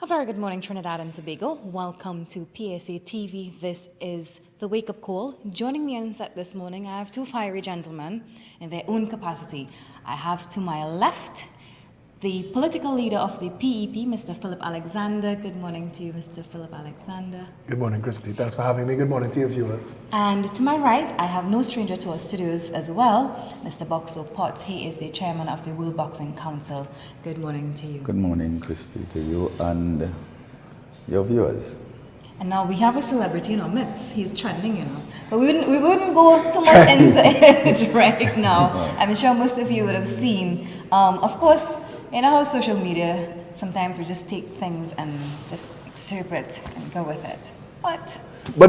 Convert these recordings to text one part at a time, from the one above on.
very good morning, Trinidad and Tobago. Welcome to PSA TV. This is the Wake Up Call. Joining me on set this morning, I have two fiery gentlemen in their own capacity. I have to my left the political leader of the PEP, Mr. Phillip Alexander. Good morning to you, Mr. Phillip Alexander. Good morning, Christy. Thanks for having me. Good morning to your viewers. And to my right, I have no stranger to our studios as well, Mr. Boxu. He is the chairman of the World Boxing Council. Good morning to you. Good morning, Christy, to you and your viewers. And now we have a celebrity in our midst. He's trending, you know. But we wouldn't go too much into it right now. I'm sure most of you would have seen. Of course, you know how social media, sometimes we just take things and just excerpt it and go with it. But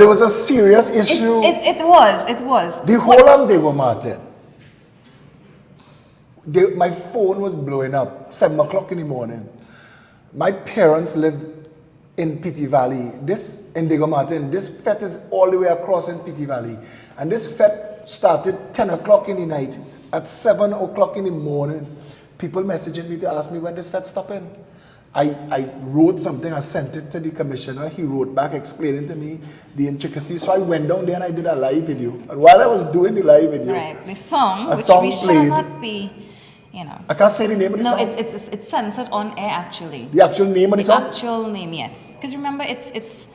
it was a serious issue. It was. The whole of Diego Martin. My phone was blowing up, 7 o'clock in the morning. My parents live in Pity Valley. In Diego Martin, this fete is all the way across in Pity Valley. And this fete started 10 o'clock in the night. At 7 o'clock in the morning, people messaging me to ask me when this fete stopping. I wrote something, I sent it to the commissioner. He wrote back explaining to me the intricacies. So I went down there and I did a live video. And while I was doing the live video, right, the song, which song we played. shall not be, you know. I can't say the name of the song. No, it's censored on air actually. The actual name of the song? The actual name, yes. Because remember, it's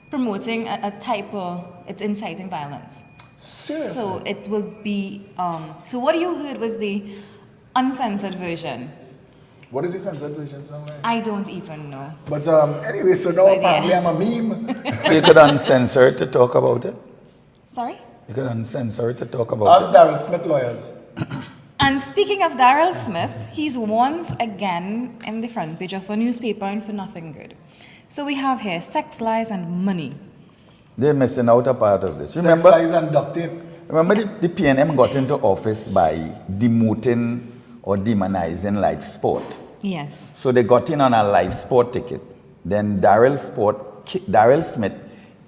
promoting a type of, it's inciting violence. Seriously? So it will be, so what you heard was the uncensored version. What is the censored version sound like? I don't even know. But anyway, so now apparently I'm a meme. So you could uncensor it to talk about it? Sorry? You could uncensor it to talk about Ask it? Daryl Smith lawyers. And speaking of Daryl Smith, he's once again in the front page of a newspaper and for nothing good. So we have here sex, lies, and money. They're missing out a part of this. Sex, lies, and duct tape. Remember the PNM got into office by demoting or demonizing live sport. Yes. So they got in on a live sport ticket. Then Daryl Smith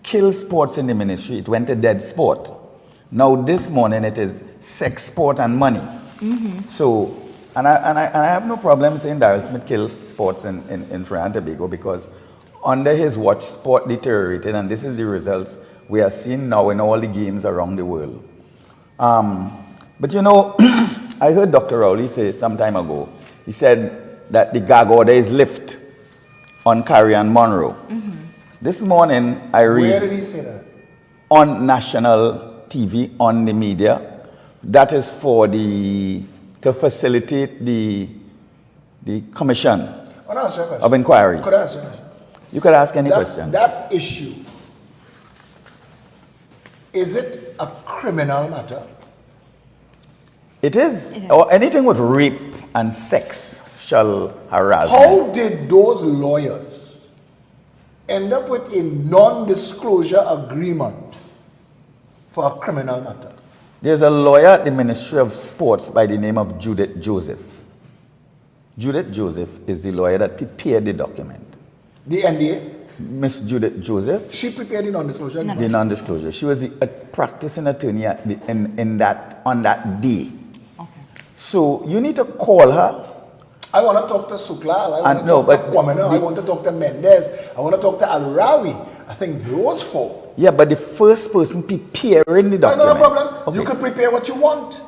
killed sports in the ministry. It went to dead sport. Now this morning it is sex, sport, and money. Mm-hmm. So, and I have no problem saying Daryl Smith killed sports in Trinidad and Tobago because under his watch, sport deteriorated, and this is the results we are seeing now in all the games around the world. But you know, I heard Dr. Rowley say some time ago, he said that the gag order is lifted on Carrie and Monroe. Mm-hmm. This morning I read... Where did he say that? On national TV, on the media. That is for to facilitate the commission of inquiry. Could I ask you a question? You could ask any question. That issue, is it a criminal matter? It is. Or anything with rape and sex shall harass. How did those lawyers end up with a non-disclosure agreement for a criminal matter? There's a lawyer at the Ministry of Sports by the name of Judith Joseph. Judith Joseph is the lawyer that prepared the document. The NDA? Miss Judith Joseph. She prepared the non-disclosure? The non-disclosure. She was a practicing attorney on that day. Okay. So you need to call her. I want to talk to Sukla. I want to talk to Kwamena. I want to talk to Mendez. I want to talk to Al-Rawi. I think those four. Yeah, but the first person preparing the document. No problem. Okay. You could prepare what you want.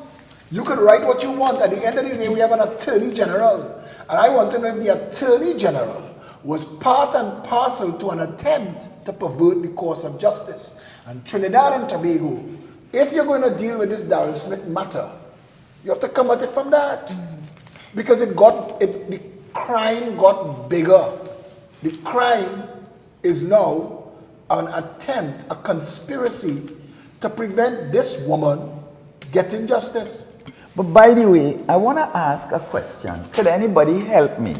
You could write what you want. At the end of the day, we have an attorney general. And I want to know if the attorney general was part and parcel to an attempt to pervert the course of justice. And Trinidad and Tobago, if you're going to deal with this Daryl Smith matter, you have to come at it from that. Mm-hmm. Because the crime got bigger. The crime is now an attempt, a conspiracy to prevent this woman getting justice. But by the way, I want to ask a question. Could anybody help me?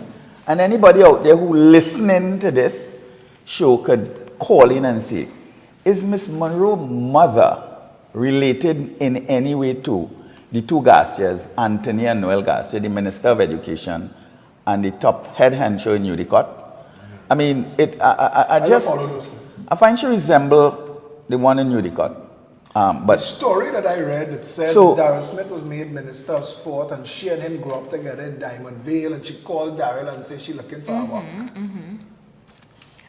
And anybody out there who listening to this show could call in and say, is Miss Monroe's mother related in any way to the two Garcias, Anthony and Noel Garcia, the Minister of Education and the top head honcho in Udicott? I mean, I find she resemble the one in Udicott. But the story that I read, it said Daryl Smith was made Minister of Sport and she and him grew up together in Diamond Vale and she called Daryl and said she's looking for a work.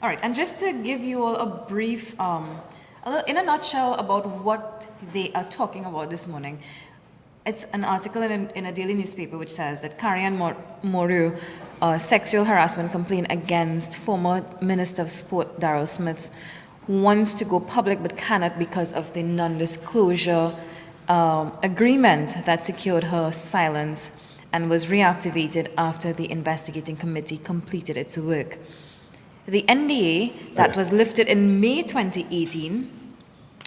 All right, and just to give you all a brief, in a nutshell, about what they are talking about this morning. It's an article in a daily newspaper which says that Karian Moru, sexual harassment complaint against former Minister of Sport Daryl Smith, wants to go public but cannot because of the non-disclosure agreement that secured her silence and was reactivated after the investigating committee completed its work. The NDA that was lifted in May 2018,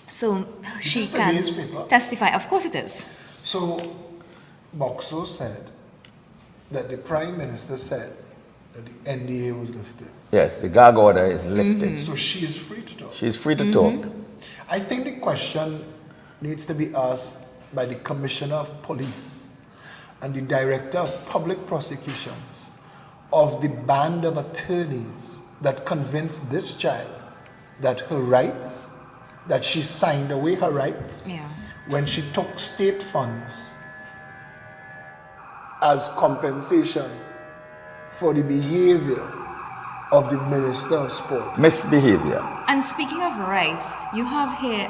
so she can testify. Of course it is. So, Boxu said that the Prime Minister said that the NDA was lifted. Yes, the gag order is lifted. So she is free to talk. She is free to talk. I think the question needs to be asked by the Commissioner of Police and the Director of Public Prosecutions of the band of attorneys that convinced this child that her rights, that she signed away her rights when she took state funds as compensation for the behavior of the Minister of Sport. Misbehavior. And speaking of rights, you have here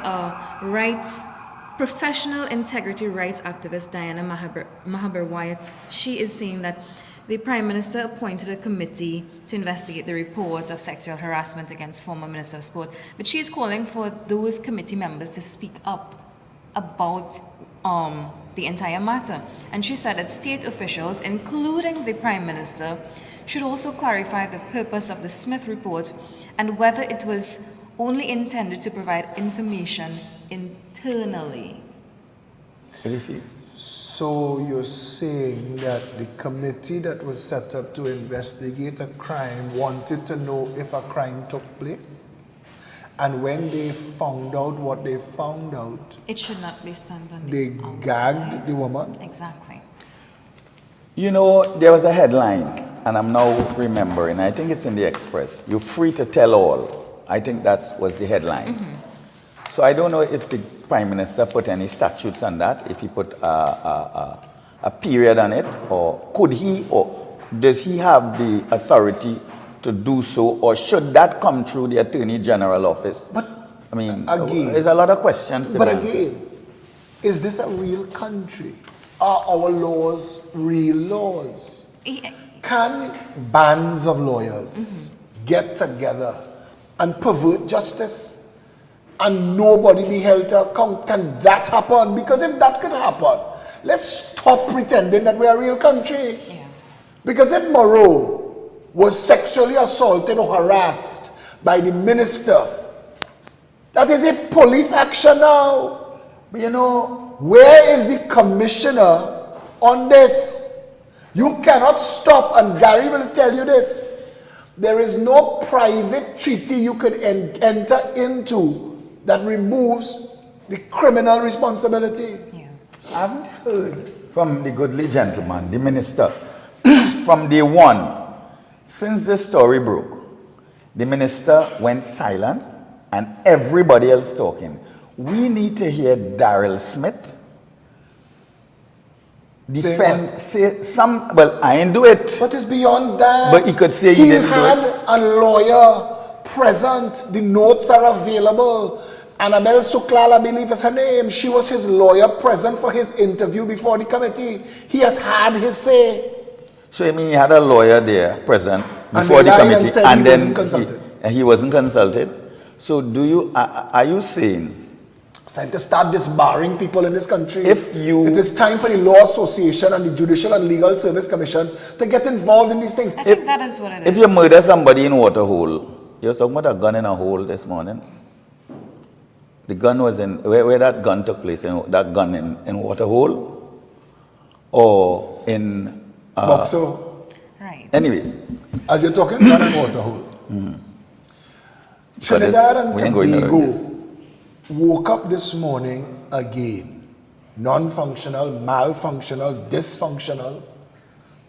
professional integrity rights activist Diana Mahaber Wyatt. She is saying that the Prime Minister appointed a committee to investigate the report of sexual harassment against former Minister of Sport, but she is calling for those committee members to speak up about the entire matter. And she said that state officials, including the Prime Minister, should also clarify the purpose of the Smith report and whether it was only intended to provide information internally. Can you see? So you're saying that the committee that was set up to investigate a crime wanted to know if a crime took place? And when they found out what they found out, it should not be sent on they gagged the woman? Exactly. You know, there was a headline, and I'm now remembering, I think it's in the Express, "You're free to tell all." I think that was the headline. So I don't know if the Prime Minister put any statutes on that, if he put a period on it, or could he, or does he have the authority to do so, or should that come through the Attorney General office? But I mean, again, there's a lot of questions to be answered. again, is this a real country? Are our laws real laws? Can bands of lawyers get together and pervert justice and nobody be held to account? Can that happen? Because if that could happen, let's stop pretending that we're a real country. Because if Moreau was sexually assaulted or harassed by the minister, that is a police action now. But you know, where is the commissioner on this? You cannot stop, and Gary will tell you this. There is no private treaty you could enter into that removes the criminal responsibility. I haven't heard from the goodly gentleman, the minister, from day one. Since the story broke, the minister went silent and everybody else talking. We need to hear Daryl Smith defend, say some, well, I didn't do it. But it's beyond that. But he could say he didn't do it. He had a lawyer present. The notes are available. Annabelle Suklal, I believe is her name. She was his lawyer present for his interview before the committee. He has had his say. So you mean he had a lawyer there present before the committee, and then he wasn't consulted? So do you, are you saying it's time to start disbarring people in this country? It is time for the Law Association and the Judicial and Legal Service Commission to get involved in these things. I think that is what it is. If you murder somebody in Waterhole, you were talking about a gun in a hole this morning. The gun was in, where that gun took place, that gun in Waterhole? Or in Boxu. Right. Anyway. As you're talking gun and Waterhole. Trinidad and Tobago woke up this morning again. Non-functional, malfunctional, dysfunctional.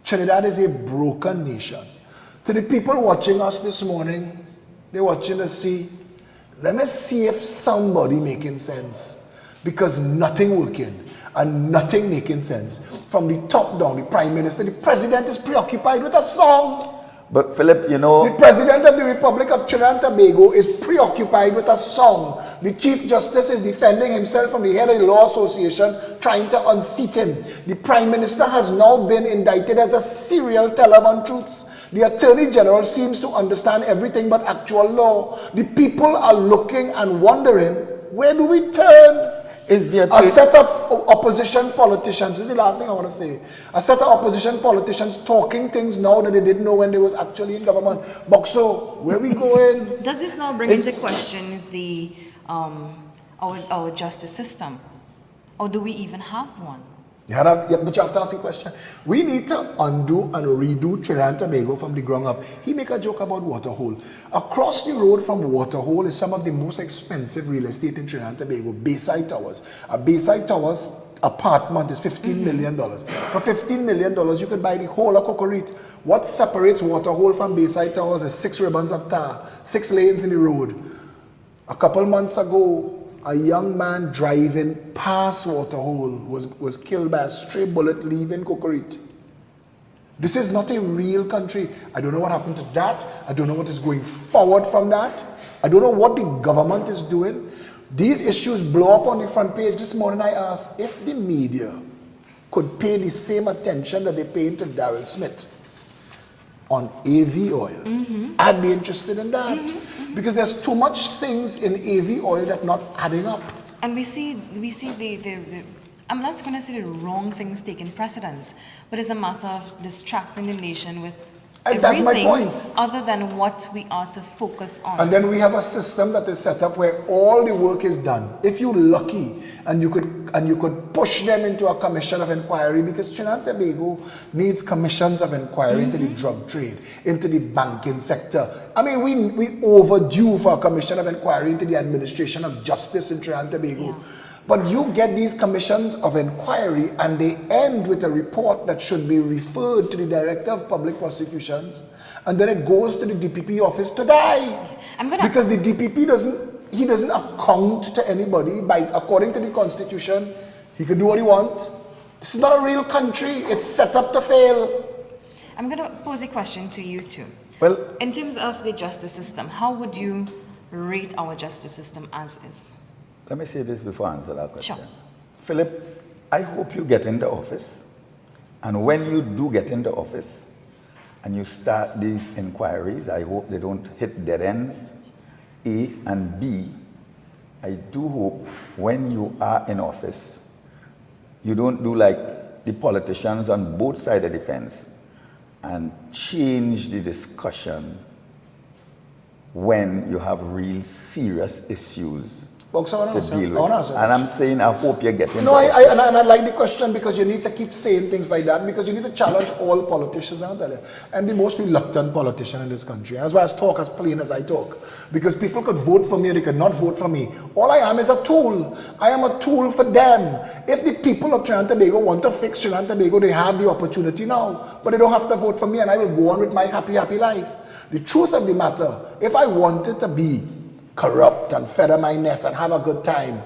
Trinidad is a broken nation. To the people watching us this morning, they're watching to see, let me see if somebody making sense. Because nothing working and nothing making sense. From the top down, the Prime Minister, the President is preoccupied with a song. But Philip, you know, The President of the Republic of Trinidad and Tobago is preoccupied with a song. The Chief Justice is defending himself from the head of the Law Association, trying to unseat him. The Prime Minister has now been indicted as a serial teller of untruths. The Attorney General seems to understand everything but actual law. The people are looking and wondering, where do we turn? is the A attorney, set of opposition politicians, this is the last thing I want to say. A set of opposition politicians talking things now that they didn't know when they was actually in government. Boxu, where we going? Does this now bring into question the our justice system, or do we even have one? But you have to ask a question. We need to undo and redo Trinidad and Tobago from the ground up. He make a joke about Waterhole. Across the road from Waterhole is some of the most expensive real estate in Trinidad and Tobago, Bayside Towers. A Bayside Towers apartment is $15 million. For $15 million, you could buy the whole of Cocorite. What separates Waterhole from Bayside Towers is 6 ribbons of tar, 6 lanes in the road. A couple months ago, a young man driving past Waterhole was killed by a stray bullet leaving Cocorite. This is not a real country. I don't know what happened to that. I don't know what is going forward from that. I don't know what the government is doing. These issues blow up on the front page. This morning I asked if the media could pay the same attention that they pay to Daryl Smith on AV oil. I'd be interested in that. Because there's too much things in AV oil that not adding up. And we see the I'm not going to say the wrong things taking precedence, but it's a matter of distracting the nation with And that's my everything point. other than what we are to focus on. And then we have a system that is set up where all the work is done. If you're lucky and you could push them into a commission of inquiry, because Trinidad and Tobago needs commissions of inquiry into the drug trade, into the banking sector. I mean, we overdue for a commission of inquiry into the administration of justice in Trinidad and Tobago. Yeah. But you get these commissions of inquiry and they end with a report that should be referred to the Director of Public Prosecutions, and then it goes to the DPP office to die. Because the DPP doesn't account to anybody. According to the Constitution, he can do what he wants. This is not a real country. It's set up to fail. I'm going to pose a question to you too. well, In terms of the justice system, how would you rate our justice system as is? let me say this before I answer that question. Sure. Philip, I hope you get into office. And when you do get into office and you start these inquiries, I hope they don't hit dead ends, A, and B, I do hope when you are in office, you don't do like the politicians on both sides of the fence and change the discussion when you have real serious issues Boxer, I to wanna deal with. answer And I'm saying I hope you get into No, office. I like the question because you need to keep saying things like that, because you need to challenge all politicians. I'll tell you. I'm the most reluctant politician in this country. That's why I talk as plain as I talk. Because people could vote for me or they could not vote for me. All I am is a tool. I am a tool for them. If the people of Trinidad and Tobago want to fix Trinidad and Tobago, they have the opportunity now. But they don't have to vote for me and I will go on with my happy life. The truth of the matter, if I wanted to be corrupt and feather my nest and have a good time,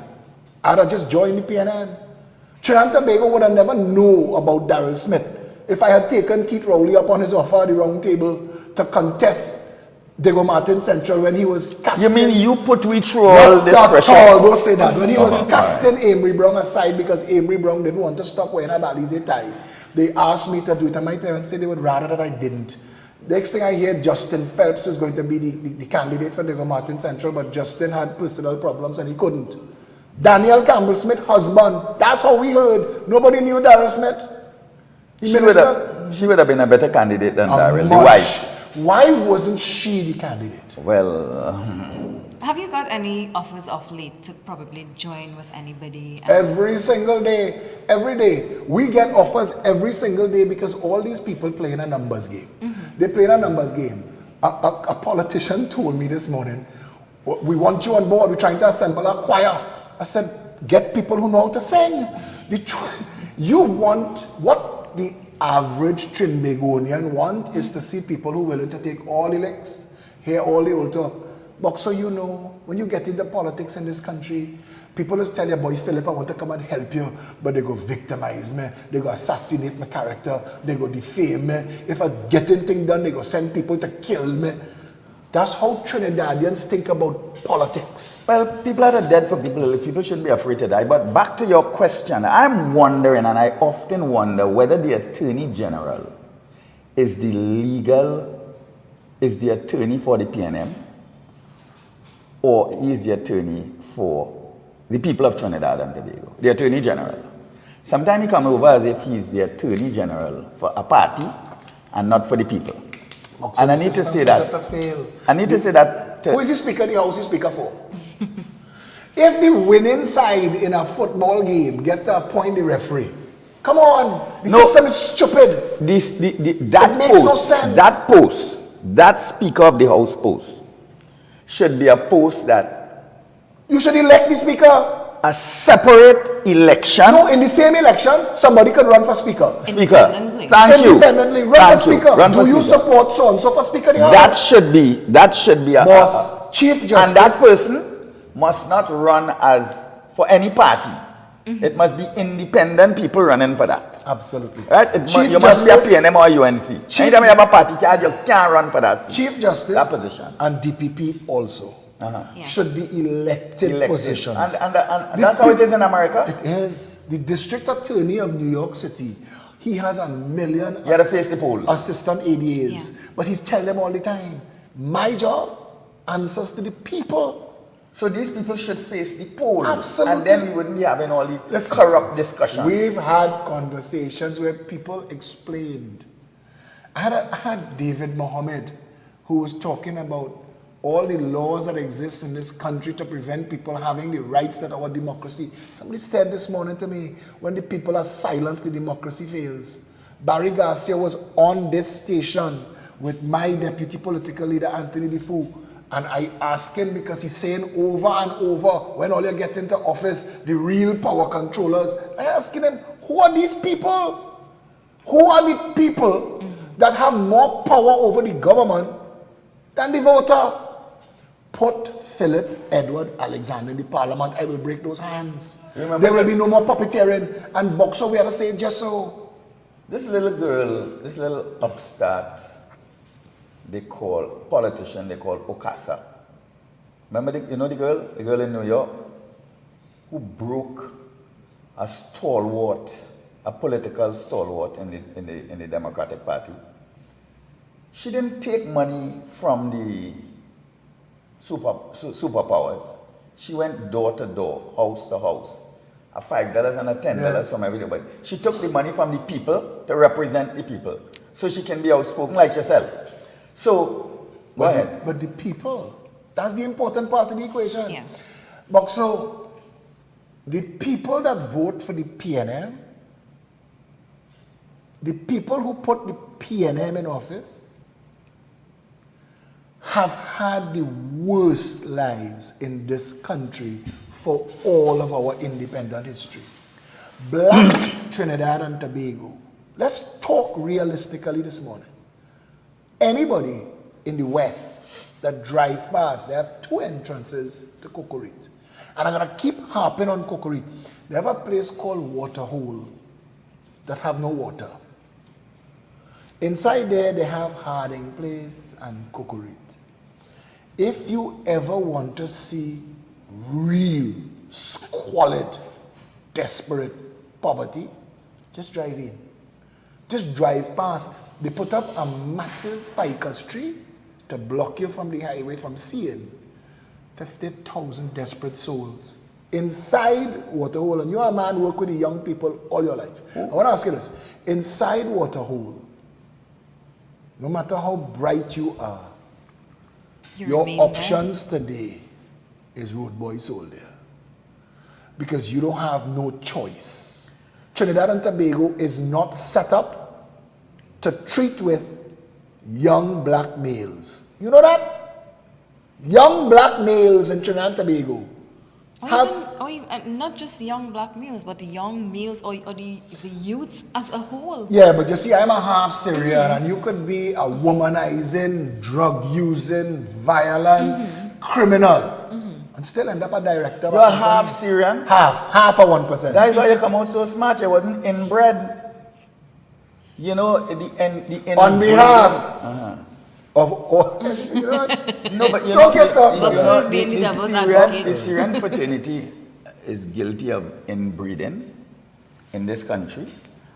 I'd have just joined the PNM. Trinidad and Tobago would have never known about Daryl Smith if I had taken Keith Rowley up on his offer at the round table to contest Diego Martin Central when he was casting. You mean you put me through all this Not pressure? at all, don't say that. When he was casting Amory Brown aside because Amory Brown didn't want to stop wearing a Balize tie, they asked me to do it and my parents said they would rather that I didn't. Next thing I hear, Justin Phelps is going to be the candidate for Diego Martin Central, but Justin had personal problems and he couldn't. Daniel Campbell Smith, husband, that's how we heard. Nobody knew Daryl Smith. She would have been a better candidate than Daryl, the wife. Why wasn't she the candidate? Well, Have you got any offers of late to probably join with anybody? Every single day, every day. We get offers every single day because all these people play in a numbers game. They play in a numbers game. A politician told me this morning, we want you on board, we're trying to assemble a choir. I said, get people who know how to sing. You want, what the average Trinbagonian want is to see people who are willing to take all the licks, hear all the old talk. Boxu, you know, when you get into politics in this country, people just tell you, boy, Phillip, I want to come and help you, but they go victimize me, they go assassinate my character, they go defame me. If I get anything done, they go send people to kill me. That's how Trinidadians think about politics. Well, people are dead for people. People shouldn't be afraid to die. But back to your question, I'm wondering, and I often wonder, whether the Attorney General is the attorney for the PNM, or is the attorney for the people of Trinidad and Tobago, the Attorney General. Sometimes he comes over as if he's the Attorney General for a party and not for the people. And I need to say that. I need to say that. Who is the Speaker in the House? Is Speaker for? If the winning side in a football game get to appoint the referee, come on, the system is stupid. That makes post, no sense. That post, that Speaker of the House post, should be a post that you should elect the Speaker. A separate election. No, in the same election, somebody could run for Speaker. Speaker, thank you. Independently, run for Speaker. Do you support so and so for Speaker? That should be a boss, Chief Justice. And that person must not run as for any party. It must be independent people running for that. Absolutely. Right? You must be a PNM or a UNC. Anytime you have a party charge, you can't run for that seat. Chief Justice that position. And DPP also. Should be elected positions. And that's how it is in America? It is. The district attorney of New York City, he has 1 million you have to face the polls. assistant ADAs. But he's telling them all the time, my job answers to the people. So these people should face the polls. Absolutely. And then we wouldn't be having all these corrupt discussions. We've had conversations where people explained. I had David Mohammed, who was talking about all the laws that exist in this country to prevent people having the rights that our democracy. Somebody said this morning to me, when the people are silent, the democracy fails. Barry Garcia was on this station with my deputy political leader, Anthony Defoe, and I asked him, because he's saying over and over, when all you get into office, the real power controllers, I asked him, who are these people? Who are the people that have more power over the government than the voter? Put Phillip Edward Alexander in the parliament, I will break those hands. There will be no more puppeteering. And Boxu, we have to say just so. This little girl, this little upstart, politician, they call Okasa. Remember, the girl in New York, who broke a political stalwart in the Democratic Party. She didn't take money from the superpowers. She went door to door, house to house, a $5 and a $10 from everybody. She took the money from the people to represent the people, so she can be outspoken like yourself. So, go ahead. But the people, that's the important part of the equation. Yeah. Boxu, the people that vote for the PNM, the people who put the PNM in office, have had the worst lives in this country for all of our independent history. Black Trinidad and Tobago. Let's talk realistically this morning. Anybody in the West that drive past, they have 2 entrances to Cocorite. And I'm going to keep harping on Cocorite. They have a place called Waterhole that have no water. Inside there, they have Harding Place and Cocorite. If you ever want to see real, squalid, desperate poverty, just drive in. Just drive past. They put up a massive ficus tree to block you from the highway from seeing 50,000 desperate souls inside Waterhole. And you're a man who work with the young people all your life. I want to ask you this. Inside Waterhole, no matter how bright you are, your options today is Road Boy Soldier. Because you don't have no choice. Trinidad and Tobago is not set up to treat with young black males. You know that? Young black males in Trinidad and Tobago not just young black males, but the young males or the youths as a whole. Yeah, but you see, I'm a half Syrian, and you could be a womanizing, drug-using, violent, criminal, and still end up a director. You're half Syrian. Half of 1%. That is why you come out so smart. You wasn't inbred. You know, On behalf of all, you know, no, but you don't know, get up. Boxu is being the devil's advocate. The Syrian fraternity is guilty of inbreeding in this country.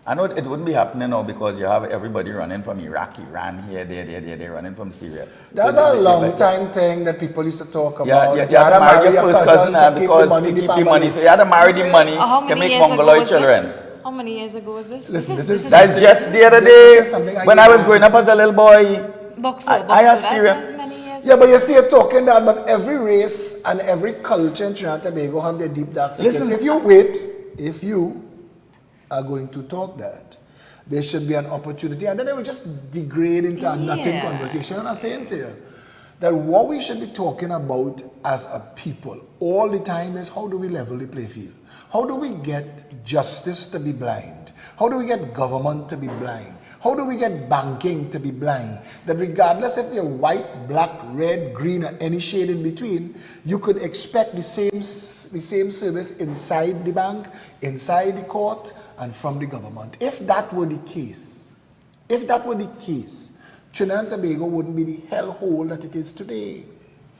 I know it wouldn't be happening now because you have everybody running from Iraq, Iran, here, there, running from Syria. That's a long time thing that people used to talk about. Yeah, you had to marry your first cousin because to keep the money. So you had to marry the money to make mongoloid children. How many years ago was this? Listen, this this is- That's just the other day when I was growing up as a little boy. Boxu. I have That's Syria. many years Yeah, but you see, you're talking that, but every race and every culture in Trinidad and Tobago have their deep dark secrets. Listen. If you are going to talk that, there should be an opportunity, and then it will just degrade into a nothing Yeah. conversation. And I'm saying to you that what we should be talking about as a people all the time is how do we level the play field? How do we get justice to be blind? How do we get government to be blind? How do we get banking to be blind? That regardless if you're white, black, red, green, or any shade in between, you could expect the same service inside the bank, inside the court, and from the government. If that were the case, Trinidad and Tobago wouldn't be the hellhole that it is today.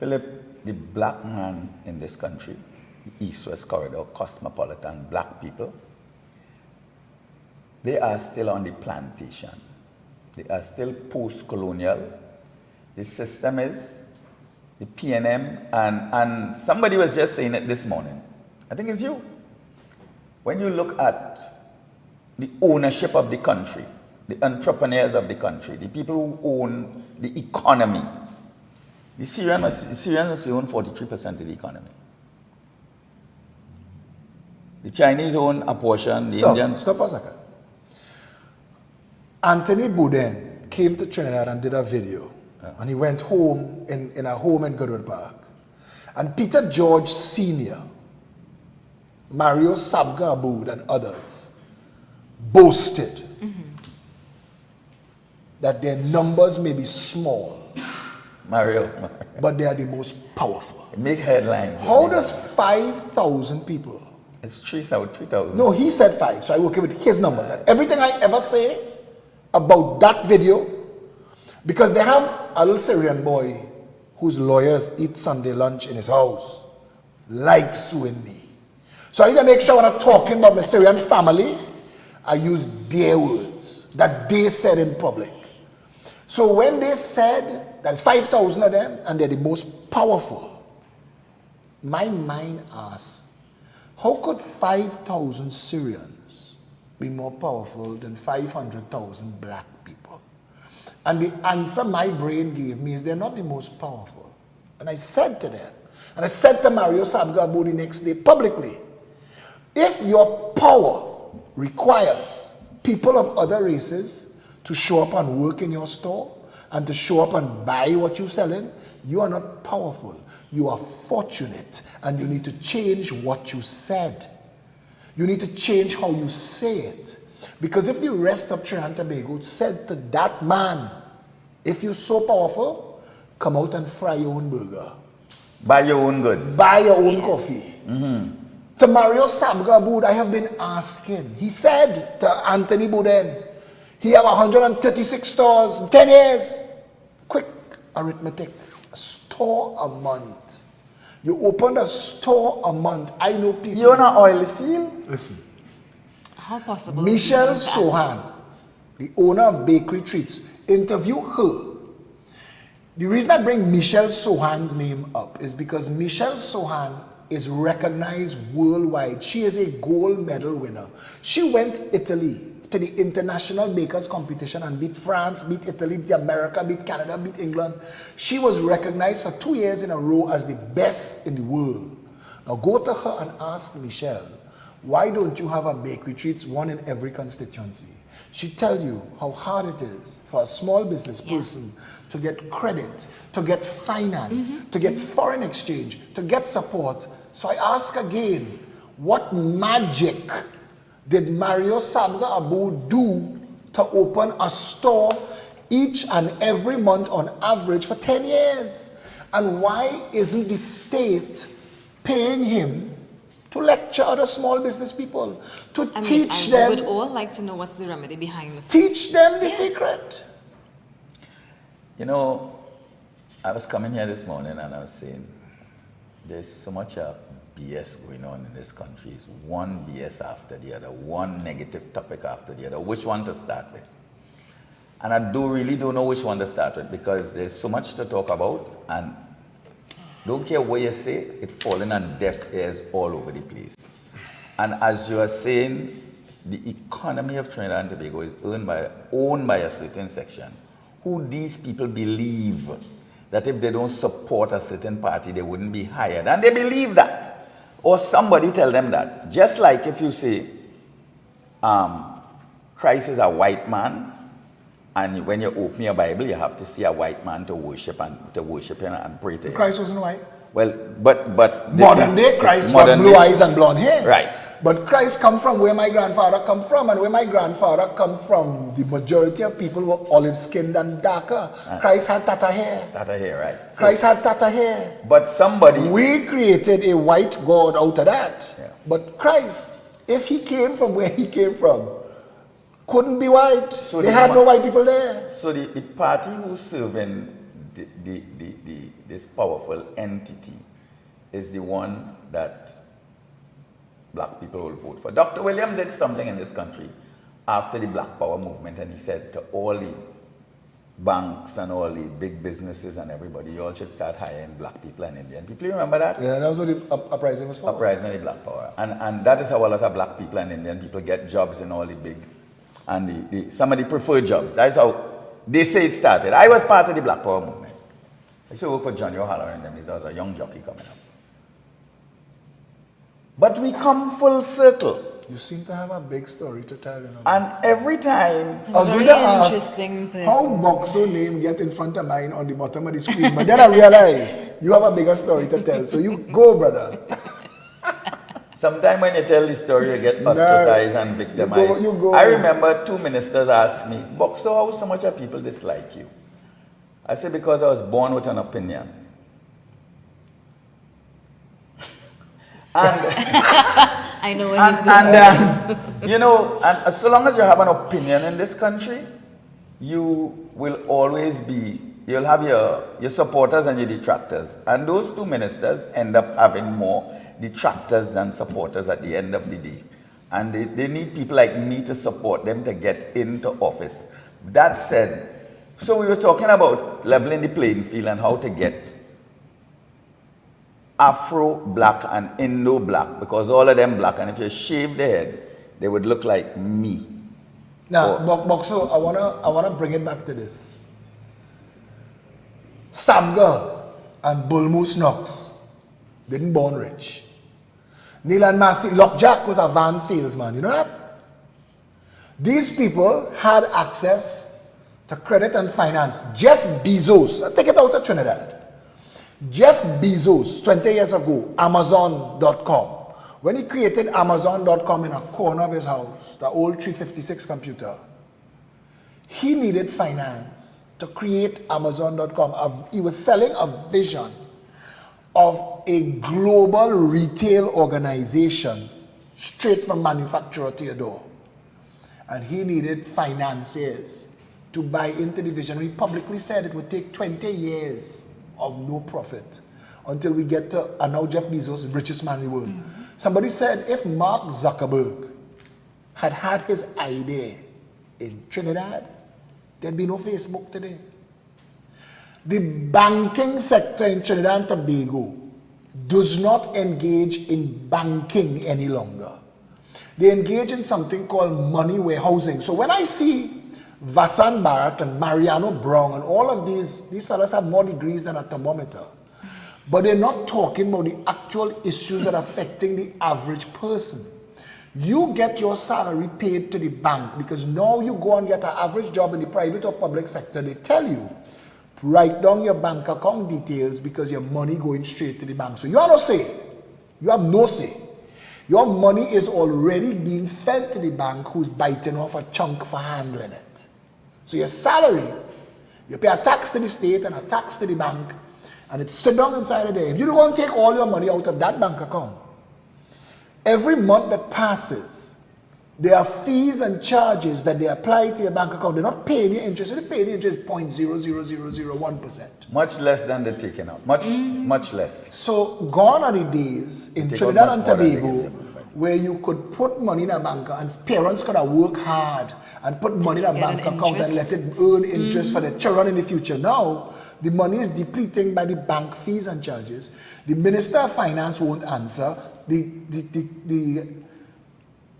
Phillip, the black man in this country, the East-West corridor, cosmopolitan black people, they are still on the plantation. They are still post-colonial. The system is the PNM, and somebody was just saying it this morning. I think it's you. When you look at the ownership of the country, the entrepreneurs of the country, the people who own the economy, the Syrians own 43% of the economy. The Chinese own a portion, the Indians... Stop for a second. Anthony Bourdain came to Trinidad and did a video. And he went home in a home in Goodwood Park. And Peter George Sr., Mario Sabga Aboud and others boasted that their numbers may be small, Mario. but they are the most powerful. Make headlines. How does 5,000 people... It's 3,000. No, he said 5, so I work with his numbers. And everything I ever say about that video, because they have a little Syrian boy whose lawyers eat Sunday lunch in his house, like suing me. So I need to make sure when I'm talking about my Syrian family, I use their words that they said in public. So when they said there's 5,000 of them and they're the most powerful, my mind asks, how could 5,000 Syrians be more powerful than 500,000 black people? And the answer my brain gave me is they're not the most powerful. And I said to them, and I said to Mario Sabga Aboud the next day publicly, if your power requires people of other races to show up and work in your store and to show up and buy what you're selling, you are not powerful. You are fortunate, and you need to change what you said. You need to change how you say it. Because if the rest of Trinidad and Tobago said to that man, if you're so powerful, come out and fry your own burger. Buy your own goods. Buy your own coffee. To Mario Sabga Aboud, I have been asking. He said to Anthony Bourdain, he have 136 stores in 10 years. Quick arithmetic. A store a month. You opened a store a month. I know people. You own an oil field? Listen. How possible? Michelle is that? Sohan, the owner of Bakery Treats, interview her. The reason I bring Michelle Sohan's name up is because Michelle Sohan is recognized worldwide. She is a gold medal winner. She went Italy to the international bakers competition and beat France, beat Italy, beat America, beat Canada, beat England. She was recognized for 2 years in a row as the best in the world. Now go to her and ask Michelle, why don't you have a Bakery Treats, one in every constituency? She'll tell you how hard it is for a small business person to get credit, to get finance, to get foreign exchange, to get support. So I ask again, what magic did Mario Sabga Aboud do to open a store each and every month on average for 10 years? And why isn't the state paying him to lecture other small business people, to teach them? We would all like to know what's the remedy behind it. Teach them the secret. You know, I was coming here this morning and I was saying, there's so much BS going on in this country. It's one BS after the other, one negative topic after the other. Which one to start with? And I really don't know which one to start with, because there's so much to talk about, and don't care what you say, it's falling on deaf ears all over the place. And as you are saying, the economy of Trinidad and Tobago is owned by a certain section, who these people believe that if they don't support a certain party, they wouldn't be hired. And they believe that. Or somebody tell them that. Just like if you say, Christ is a white man, and when you open your Bible, you have to see a white man to worship him and pray to him. Christ wasn't white. Well, but modern day Christ got blue eyes and blonde hair. Right. But Christ come from where my grandfather come from, and where my grandfather come from, the majority of people were olive skinned and darker. Christ had tata hair. Tata hair, right. So, Christ had tata hair. But somebody... We created a white God out of that. Yeah. But Christ, if he came from where he came from, couldn't be white. So they had no white people there. So the party who's serving this powerful entity is the one that black people will vote for. Dr. William did something in this country after the Black Power movement, and he said to all the banks and all the big businesses and everybody, you all should start hiring black people and Indian people. You remember that? Yeah, that was what the uprising was for. Uprising of the Black Power. And that is how a lot of black people and Indian people get jobs in all the big, and some of the preferred jobs. That's how they say it started. I was part of the Black Power movement. I used to work for Johnny O'Halloran and them. He was a young jockey coming up. But we come full circle. You seem to have a big story to tell. You know, and every time... I was going to ask how Boxu name get in front of mine on the bottom of the screen. But then I realized you have a bigger story to tell. So you go, brother. Sometimes when you tell the story, you get ostracized and victimized. You go. I remember 2 ministers asked me, Boxu, how so much of people dislike you? I said, because I was born with an opinion. And I know where he's going. You know, and so long as you have an opinion in this country, you will always be, you'll have your supporters and your detractors. And those 2 ministers end up having more detractors than supporters at the end of the day. And they need people like me to support them to get into office. That said, so we were talking about leveling the playing field and how to get Afro-black and Indo-black, because all of them black, and if you shave their head, they would look like me. Now, Boxu, I wanna bring it back to this. Samga and Bull Moose Knox didn't born rich. Neil and Massey, Lockjack was a van salesman, you know that? These people had access to credit and finance. Jeff Bezos, I'll take it out of Trinidad. Jeff Bezos, 20 years ago, Amazon.com. When he created Amazon.com in a corner of his house, the old 356 computer, he needed finance to create Amazon.com. He was selling a vision of a global retail organization straight from manufacturer to your door. And he needed financiers to buy into the vision. He publicly said it would take 20 years of no profit until we get to, and now Jeff Bezos, the richest man in the world. Somebody said if Mark Zuckerberg had had his idea in Trinidad, there'd be no Facebook today. The banking sector in Trinidad and Tobago does not engage in banking any longer. They engage in something called money warehousing. So when I see Vassan Bharat and Mariano Brown and all of these fellas have more degrees than a thermometer. But they're not talking about the actual issues that are affecting the average person. You get your salary paid to the bank because now you go and get an average job in the private or public sector. They tell you, write down your bank account details because your money going straight to the bank. So you have no say. You have no say. Your money is already being fed to the bank who's biting off a chunk for handling it. So your salary, you pay a tax to the state and a tax to the bank, and it's sit down inside of there. If you don't want to take all your money out of that bank account, every month that passes, there are fees and charges that they apply to your bank account. They're not paying you interest. They pay the interest 0.00001%. Much less than they're taking out. Much less. So gone are the days in Take Trinidad out and much more than they Tobago give you. where you could put money in a bank and parents could have worked hard and put money in a Get bank an account and interest. let it earn interest for the children in the future. Now, the money is depleting by the bank fees and charges. The Minister of Finance won't answer. The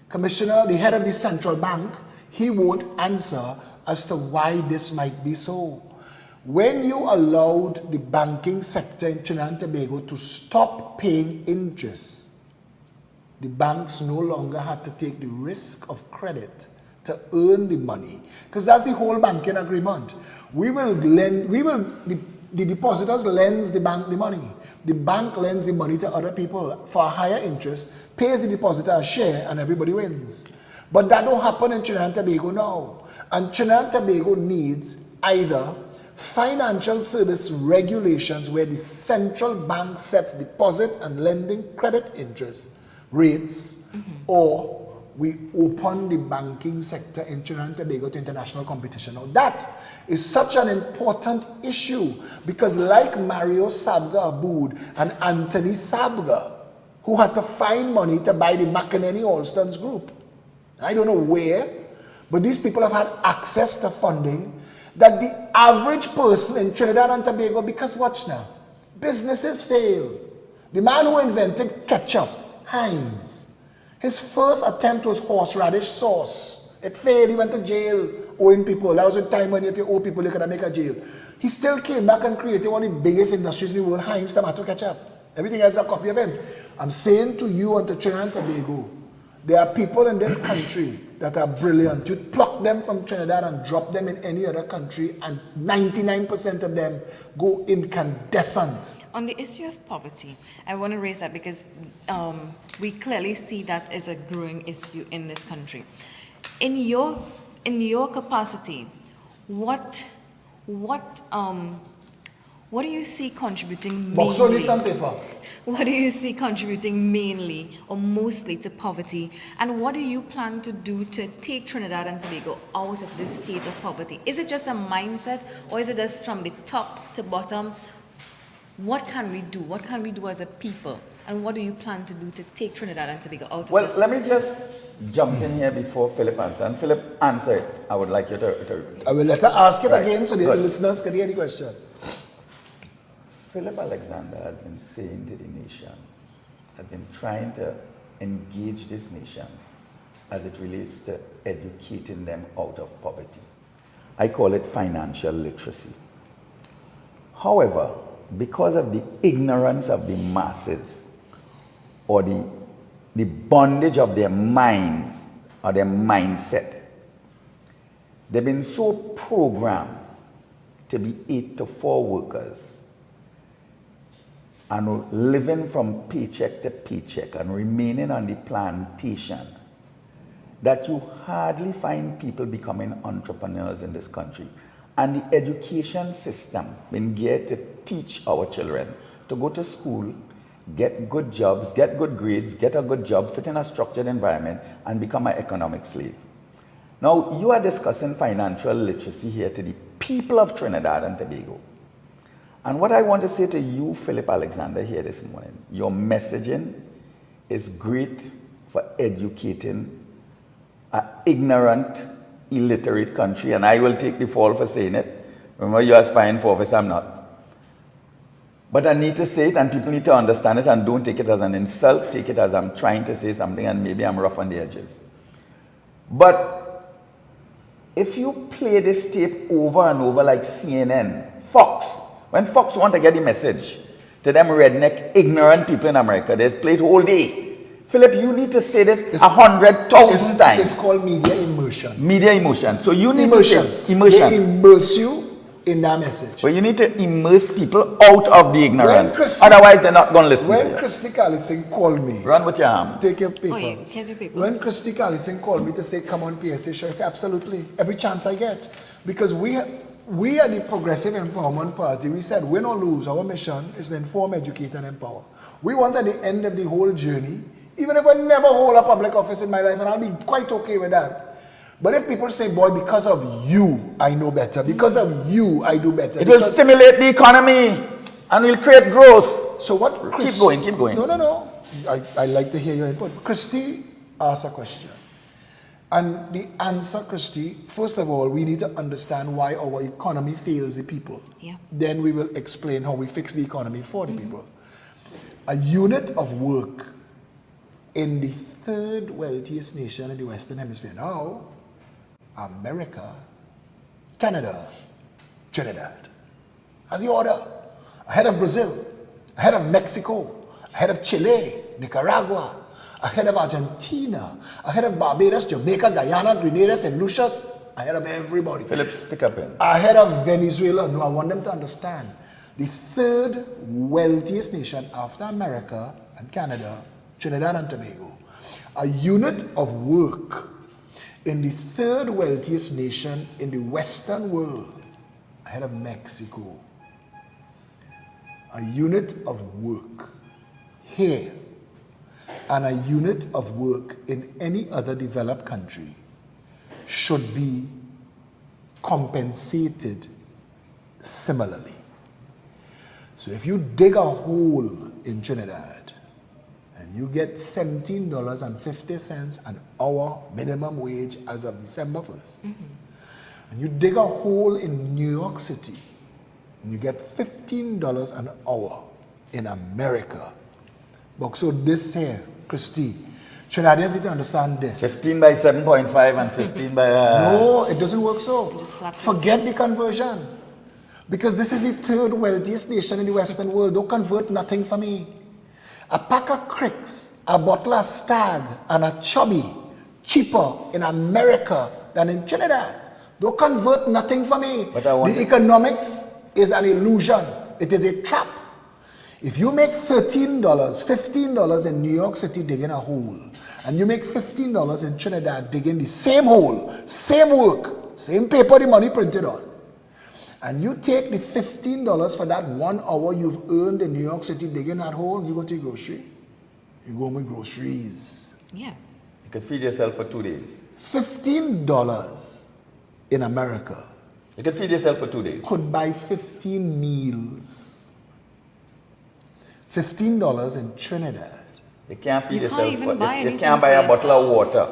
commissioner, the head of the central bank, he won't answer as to why this might be so. When you allowed the banking sector in Trinidad and Tobago to stop paying interest, the banks no longer had to take the risk of credit to earn the money. Because that's the whole banking agreement. The depositors lends the bank the money. The bank lends the money to other people for a higher interest, pays the depositor a share, and everybody wins. But that don't happen in Trinidad and Tobago now. And Trinidad and Tobago needs either financial service regulations where the central bank sets deposit and lending credit interest rates, or we open the banking sector in Trinidad and Tobago to international competition. Now that is such an important issue because like Mario Sabga Aboud and Anthony Sabga, who had to find money to buy the McEnany Alston's group. I don't know where, but these people have had access to funding that the average person in Trinidad and Tobago, because watch now, businesses fail. The man who invented ketchup, Heinz, his first attempt was horseradish sauce. It failed. He went to jail owing people. That was the time when if you owe people, you could make a jail. He still came back and created one of the biggest industries in the world, Heinz tomato ketchup. Everything else is a copy of him. I'm saying to you and to Trinidad and Tobago, there are people in this country that are brilliant. You pluck them from Trinidad and drop them in any other country, and 99% of them go incandescent. On the issue of poverty, I want to raise that because we clearly see that as a growing issue in this country. In your capacity, what do you see contributing Boxu needs mainly? some paper. What do you see contributing mainly or mostly to poverty? And what do you plan to do to take Trinidad and Tobago out of this state of poverty? Is it just a mindset, or is it just from the top to bottom? What can we do? What can we do as a people? And what do you plan to do to take Trinidad and Tobago out of Well, this? let me just jump in here before Phillip answers. And Phillip, answer it. I would like you to I will let her ask it Right. again so the Good. listeners can hear the question. Philip Alexander has been saying to the nation, has been trying to engage this nation as it relates to educating them out of poverty. I call it financial literacy. However, because of the ignorance of the masses or the bondage of their minds or their mindset, they've been so programmed to be 8 to 4 workers and living from paycheck to paycheck and remaining on the plantation that you hardly find people becoming entrepreneurs in this country. And the education system been geared to teach our children to go to school, get good jobs, get good grades, get a good job, fit in a structured environment, and become an economic slave. Now, you are discussing financial literacy here to the people of Trinidad and Tobago. And what I want to say to you, Philip Alexander, here this morning, your messaging is great for educating an ignorant, illiterate country, and I will take the fall for saying it. Remember, you're aspiring for office, I'm not. But I need to say it, and people need to understand it, and don't take it as an insult, take it as I'm trying to say something, and maybe I'm rough on the edges. But if you play this tape over and over like CNN, Fox, when Fox want to get the message to them redneck, ignorant people in America, they play it all day. Philip, you need to say this 100,000 times. It's called media immersion. Media emotion. So you need Immersion. to say immersion. They immerse you in that message. But you need to immerse people out of the ignorance. Christy- Otherwise, they're not going to listen to When you. Christy Callison called me, Run with your arm. take your paper. Oh, yeah. Here's your paper. When Christy Callison called me to say, come on PSA show, I said, absolutely, every chance I get. Because we are the Progressive Empowerment Party. We said, win or lose, our mission is to inform, educate, and empower. We want at the end of the whole journey, even if I never hold a public office in my life, and I'll be quite okay with that. But if people say, boy, because of you, I know better. Because of you, I do better. It will stimulate the economy and will create growth. So what? Keep going. No. I like to hear your input. Christy asked a question. And the answer, Christy, first of all, we need to understand why our economy fails the people. Yeah. Then we will explain how we fix the economy for the people. A unit of work in the third wealthiest nation in the Western Hemisphere now, America, Canada, Trinidad. As the order, ahead of Brazil, ahead of Mexico, ahead of Chile, Nicaragua, ahead of Argentina, ahead of Barbados, Jamaica, Guyana, Grenada, St. Lucia, ahead of everybody. Phillip, stick up in. Ahead of Venezuela. No, I want them to understand. The third wealthiest nation after America and Canada, Trinidad and Tobago. A unit of work in the third wealthiest nation in the Western world, ahead of Mexico. A unit of work here and a unit of work in any other developed country should be compensated similarly. So if you dig a hole in Trinidad and you get $17.50 an hour minimum wage as of December 1st, and you dig a hole in New York City and you get $15 an hour in America. Boxu, this here, Christy, Trinidadians need to understand this. 15 by 7.5 and 15 by... No, it doesn't work so. Just flat Forget the conversion. Because this is the third wealthiest nation in the Western world. Don't convert nothing for me. A pack of Cricks, a bottle of Stag, and a Chubby cheaper in America than in Trinidad. Don't convert nothing for me. But I want the economics is an illusion. It is a trap. If you make $13, $15 in New York City digging a hole, and you make $15 in Trinidad digging the same hole, same work, same paper the money printed on, and you take the $15 for that 1 hour you've earned in New York City digging that hole, you go to your grocery. You go with groceries. Yeah. You could feed yourself for 2 days. $15 in America You could feed yourself for 2 days. could buy 15 meals. $15 in Trinidad. You can't feed You yourself can't even for... buy You anything can't buy for a bottle of yourself. water.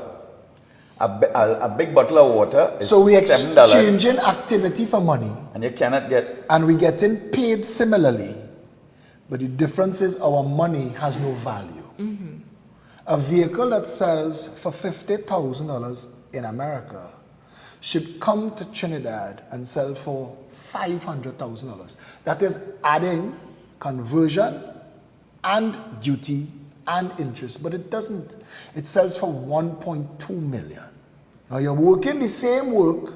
A big bottle of water is So we $7. exchanging activity for money, And you cannot get... and we getting paid similarly, but the difference is our money has no value. A vehicle that sells for $50,000 in America should come to Trinidad and sell for $500,000. That is adding conversion and duty and interest, but it doesn't. It sells for 1.2 million. Now you're working the same work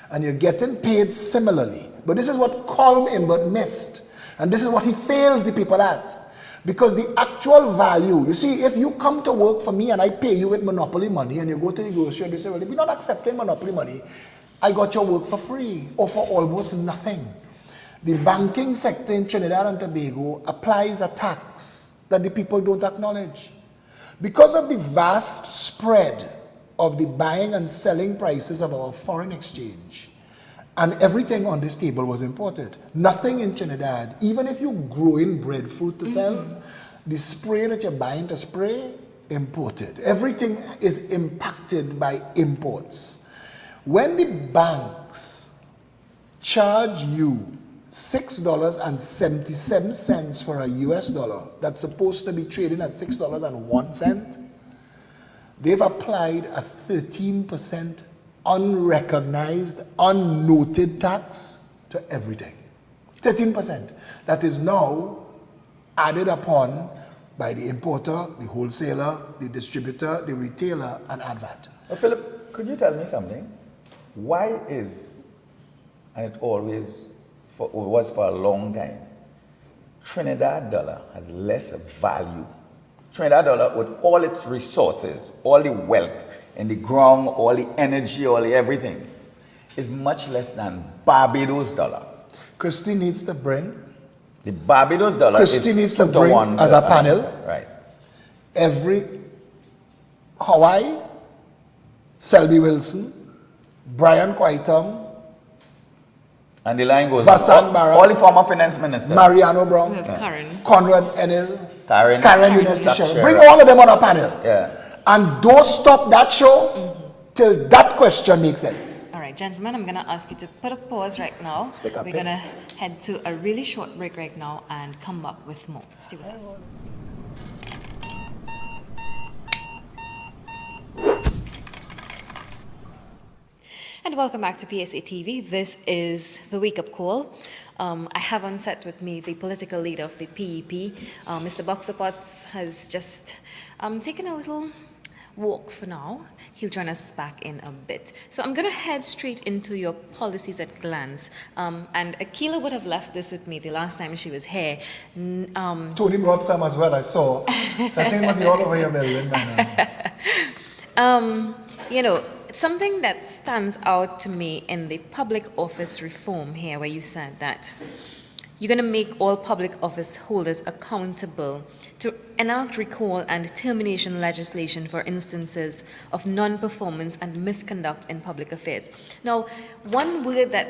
and you're getting paid similarly. But this is what Colm Imbert missed. And this is what he fails the people at. Because the actual value, you see, if you come to work for me and I pay you with monopoly money and you go to the grocery and they say, well, if you're not accepting monopoly money, I got your work for free or for almost nothing. The banking sector in Trinidad and Tobago applies a tax that the people don't acknowledge. Because of the vast spread of the buying and selling prices of our foreign exchange, and everything on this table was imported. Nothing in Trinidad, even if you're growing breadfruit to sell, the spray that you're buying to spray, imported. Everything is impacted by imports. When the banks charge you $6.77 for a US dollar that's supposed to be trading at $6.01, they've applied a 13% unrecognized, unnoted tax to everything. 13%. That is now added upon by the importer, the wholesaler, the distributor, the retailer, and advert. Philip, could you tell me something? Why is, and it always was for a long time, Trinidad dollar has less value? Trinidad dollar, with all its resources, all the wealth in the ground, all the energy, all the everything, is much less than Barbados dollar. Christy needs to bring. The Barbados dollar Christy is needs to 2 bring 1 as to a panel. Right. Every Hawaii, Selby Wilson, Brian Quaitam, And the line goes Vasant on. Barra, All the former finance ministers. Mariano We Brown, have Karen. Conrad Enel, Karen Yunus That's Sheriff. Sheriff. Bring all of them on a panel. Yeah. And don't stop that show till that question makes sense. All right, gentlemen, I'm going to ask you to put a pause right now. Stick up We're here. going to head to a really short break right now and come back with more. Stay with us. And welcome back to PSA TV. This is the Wake Up Call. I have on set with me the political leader of the PEP, Mr. Boxu has just taken a little walk for now. He'll join us back in a bit. So I'm going to head straight into your policies at glance. And Akila would have left this with me the last time she was here. Tony brought some as well, I saw. So I think it must be all over your building by now. You know, something that stands out to me in the public office reform here, where you said that you're going to make all public office holders accountable to enact recall and termination legislation for instances of non-performance and misconduct in public affairs. Now, one word that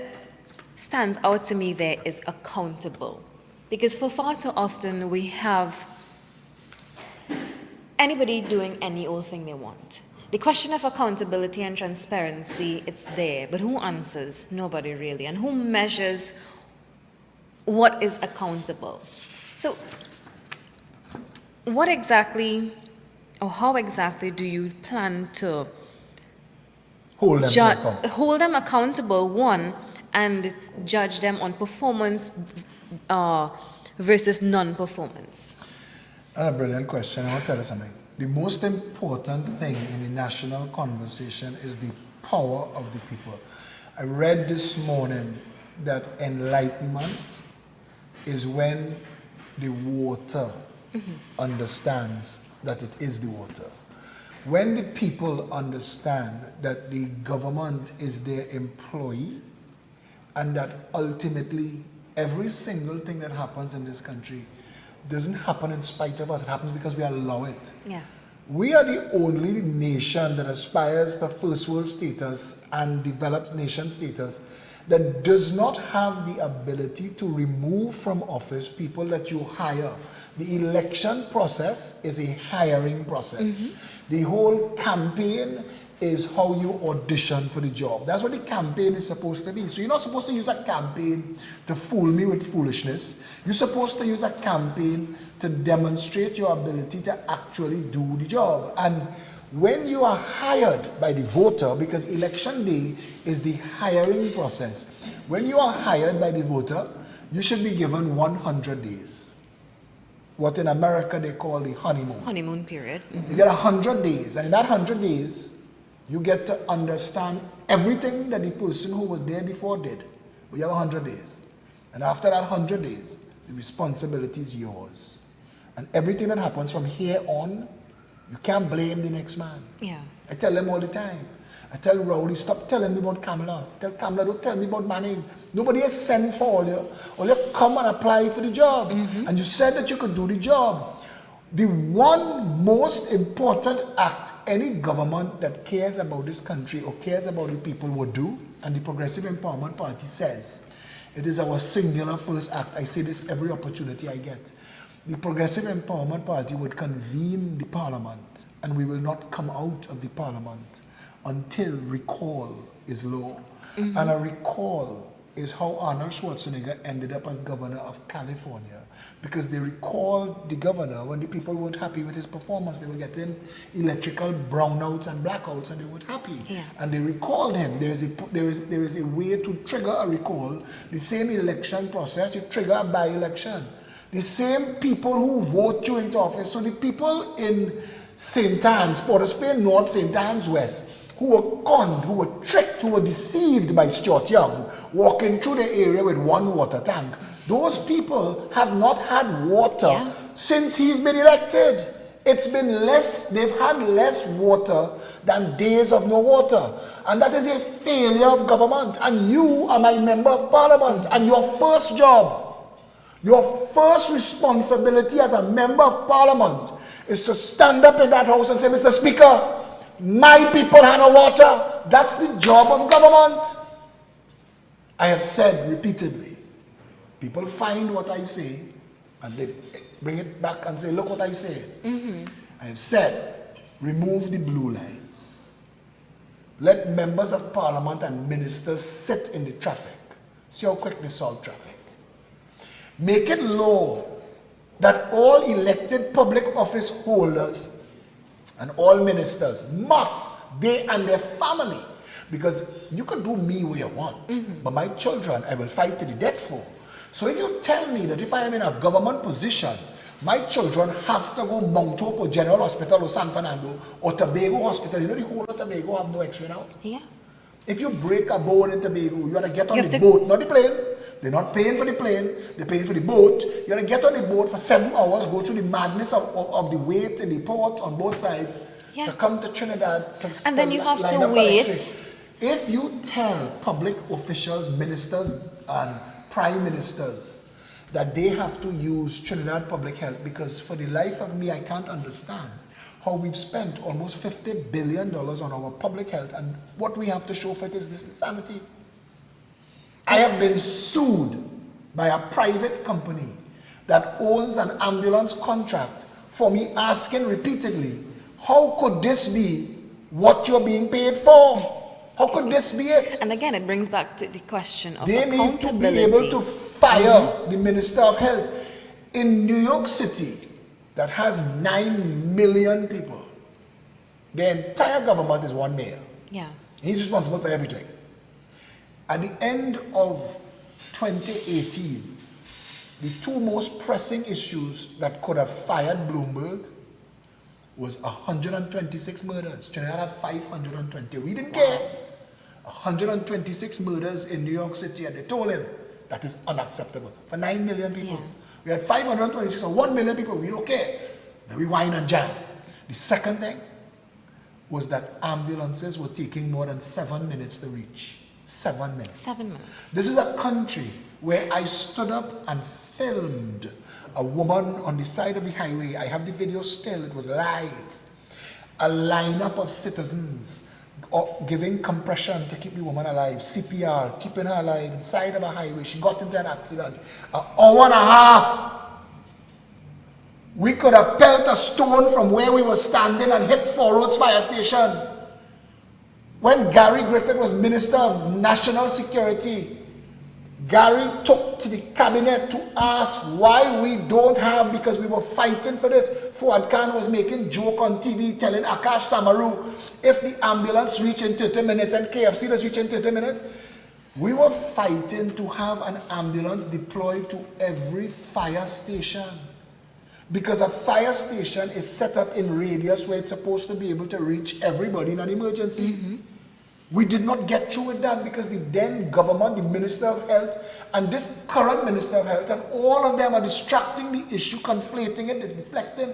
stands out to me there is accountable, because for far too often we have anybody doing any old thing they want. The question of accountability and transparency, it's there, but who answers? Nobody really. And who measures what is accountable? So what exactly, or how exactly do you plan to Hold them to account. hold them accountable, one, and judge them on performance versus non-performance? A brilliant question. I want to tell you something. The most important thing in the national conversation is the power of the people. I read this morning that enlightenment is when the water understands that it is the water. When the people understand that the government is their employee and that ultimately every single thing that happens in this country doesn't happen in spite of us, it happens because we allow it. Yeah. We are the only nation that aspires to first world status and develops nation status that does not have the ability to remove from office people that you hire. The election process is a hiring process. The whole campaign is how you audition for the job. That's what the campaign is supposed to be. So you're not supposed to use a campaign to fool me with foolishness. You're supposed to use a campaign to demonstrate your ability to actually do the job. And when you are hired by the voter, because election day is the hiring process, when you are hired by the voter, you should be given 100 days. What in America they call the honeymoon. Honeymoon period. You get 100 days, and in that 100 days, you get to understand everything that the person who was there before did. But you have 100 days. And after that 100 days, the responsibility is yours. And everything that happens from here on, you can't blame the next man. Yeah. I tell them all the time. I tell Rowley, stop telling me about Kamala. Tell Kamala, don't tell me about Manning. Nobody has sent for all you. All you come and apply for the job. And you said that you could do the job. The one most important act any government that cares about this country or cares about the people would do, and the Progressive Empowerment Party says, it is our singular first act. I say this every opportunity I get. The Progressive Empowerment Party would convene the parliament, and we will not come out of the parliament until recall is law. And a recall is how Arnold Schwarzenegger ended up as governor of California, because they recalled the governor when the people weren't happy with his performance. They were getting electrical brownouts and blackouts, and they weren't happy. Yeah. And they recalled him. There is a way to trigger a recall. The same election process, you trigger a by-election. The same people who vote you into office. So the people in St. Anne's, Port of Spain North, St. Anne's West, who were conned, who were tricked, who were deceived by Stuart Young, walking through the area with one water tank. Those people have not had water since he's been elected. It's been less, they've had less water than days of no water. And that is a failure of government. And you are my member of parliament. And your first job, your first responsibility as a member of parliament is to stand up in that house and say, Mr. Speaker, my people have no water. That's the job of government. I have said repeatedly, people find what I say and they bring it back and say, look what I said. I have said, remove the blue lights. Let members of parliament and ministers sit in the traffic. See how quick they solve traffic. Make it law that all elected public office holders and all ministers must, they and their family, because you could do me where you want, but my children I will fight to the death for. So if you tell me that if I am in a government position, my children have to go Mount Hope or General Hospital or San Fernando or Tobago Hospital, you know the whole of Tobago have no x-ray now? Yeah. If you break a bone in Tobago, you got to get on the boat, not the plane. They're not paying for the plane, they're paying for the boat. You got to get on the boat for 7 hours, go through the madness of the wait in the port on both sides to come to Trinidad. And then you have to wait. If you tell public officials, ministers and prime ministers that they have to use Trinidad Public Health, because for the life of me I can't understand how we've spent almost $50 billion on our public health and what we have to show for it is this insanity. I have been sued by a private company that owns an ambulance contract for me asking repeatedly, how could this be what you're being paid for? How could this be it? And again, it brings back to the question of they accountability. They need to be able to fire the Minister of Health. In New York City, that has 9 million people, the entire government is one mayor. Yeah. He's responsible for everything. At the end of 2018, the two most pressing issues that could have fired Bloomberg was 126 murders. Trinidad had 520. We didn't care. 126 murders in New York City, and they told him that is unacceptable for 9 million people. Yeah. We had 526 or 1 million people. We don't care. Then we whine and jam. The second thing was that ambulances were taking more than 7 minutes to reach. 7 minutes. 7 minutes. This is a country where I stood up and filmed a woman on the side of the highway. I have the video still, it was live. A lineup of citizens giving compression to keep the woman alive, CPR, keeping her alive inside of a highway. She got into an accident. An hour and a half. We could have pelt a stone from where we were standing and hit Four Roads Fire Station. When Gary Griffith was Minister of National Security, Gary took to the cabinet to ask why we don't have, because we were fighting for this. Fuad Khan was making joke on TV telling Akash Samaru, if the ambulance reach in 30 minutes and KFC does reach in 30 minutes, we were fighting to have an ambulance deployed to every fire station. Because a fire station is set up in radius where it's supposed to be able to reach everybody in an emergency. We did not get through with that because the then government, the Minister of Health, and this current Minister of Health, and all of them are distracting the issue, conflating it, deflecting,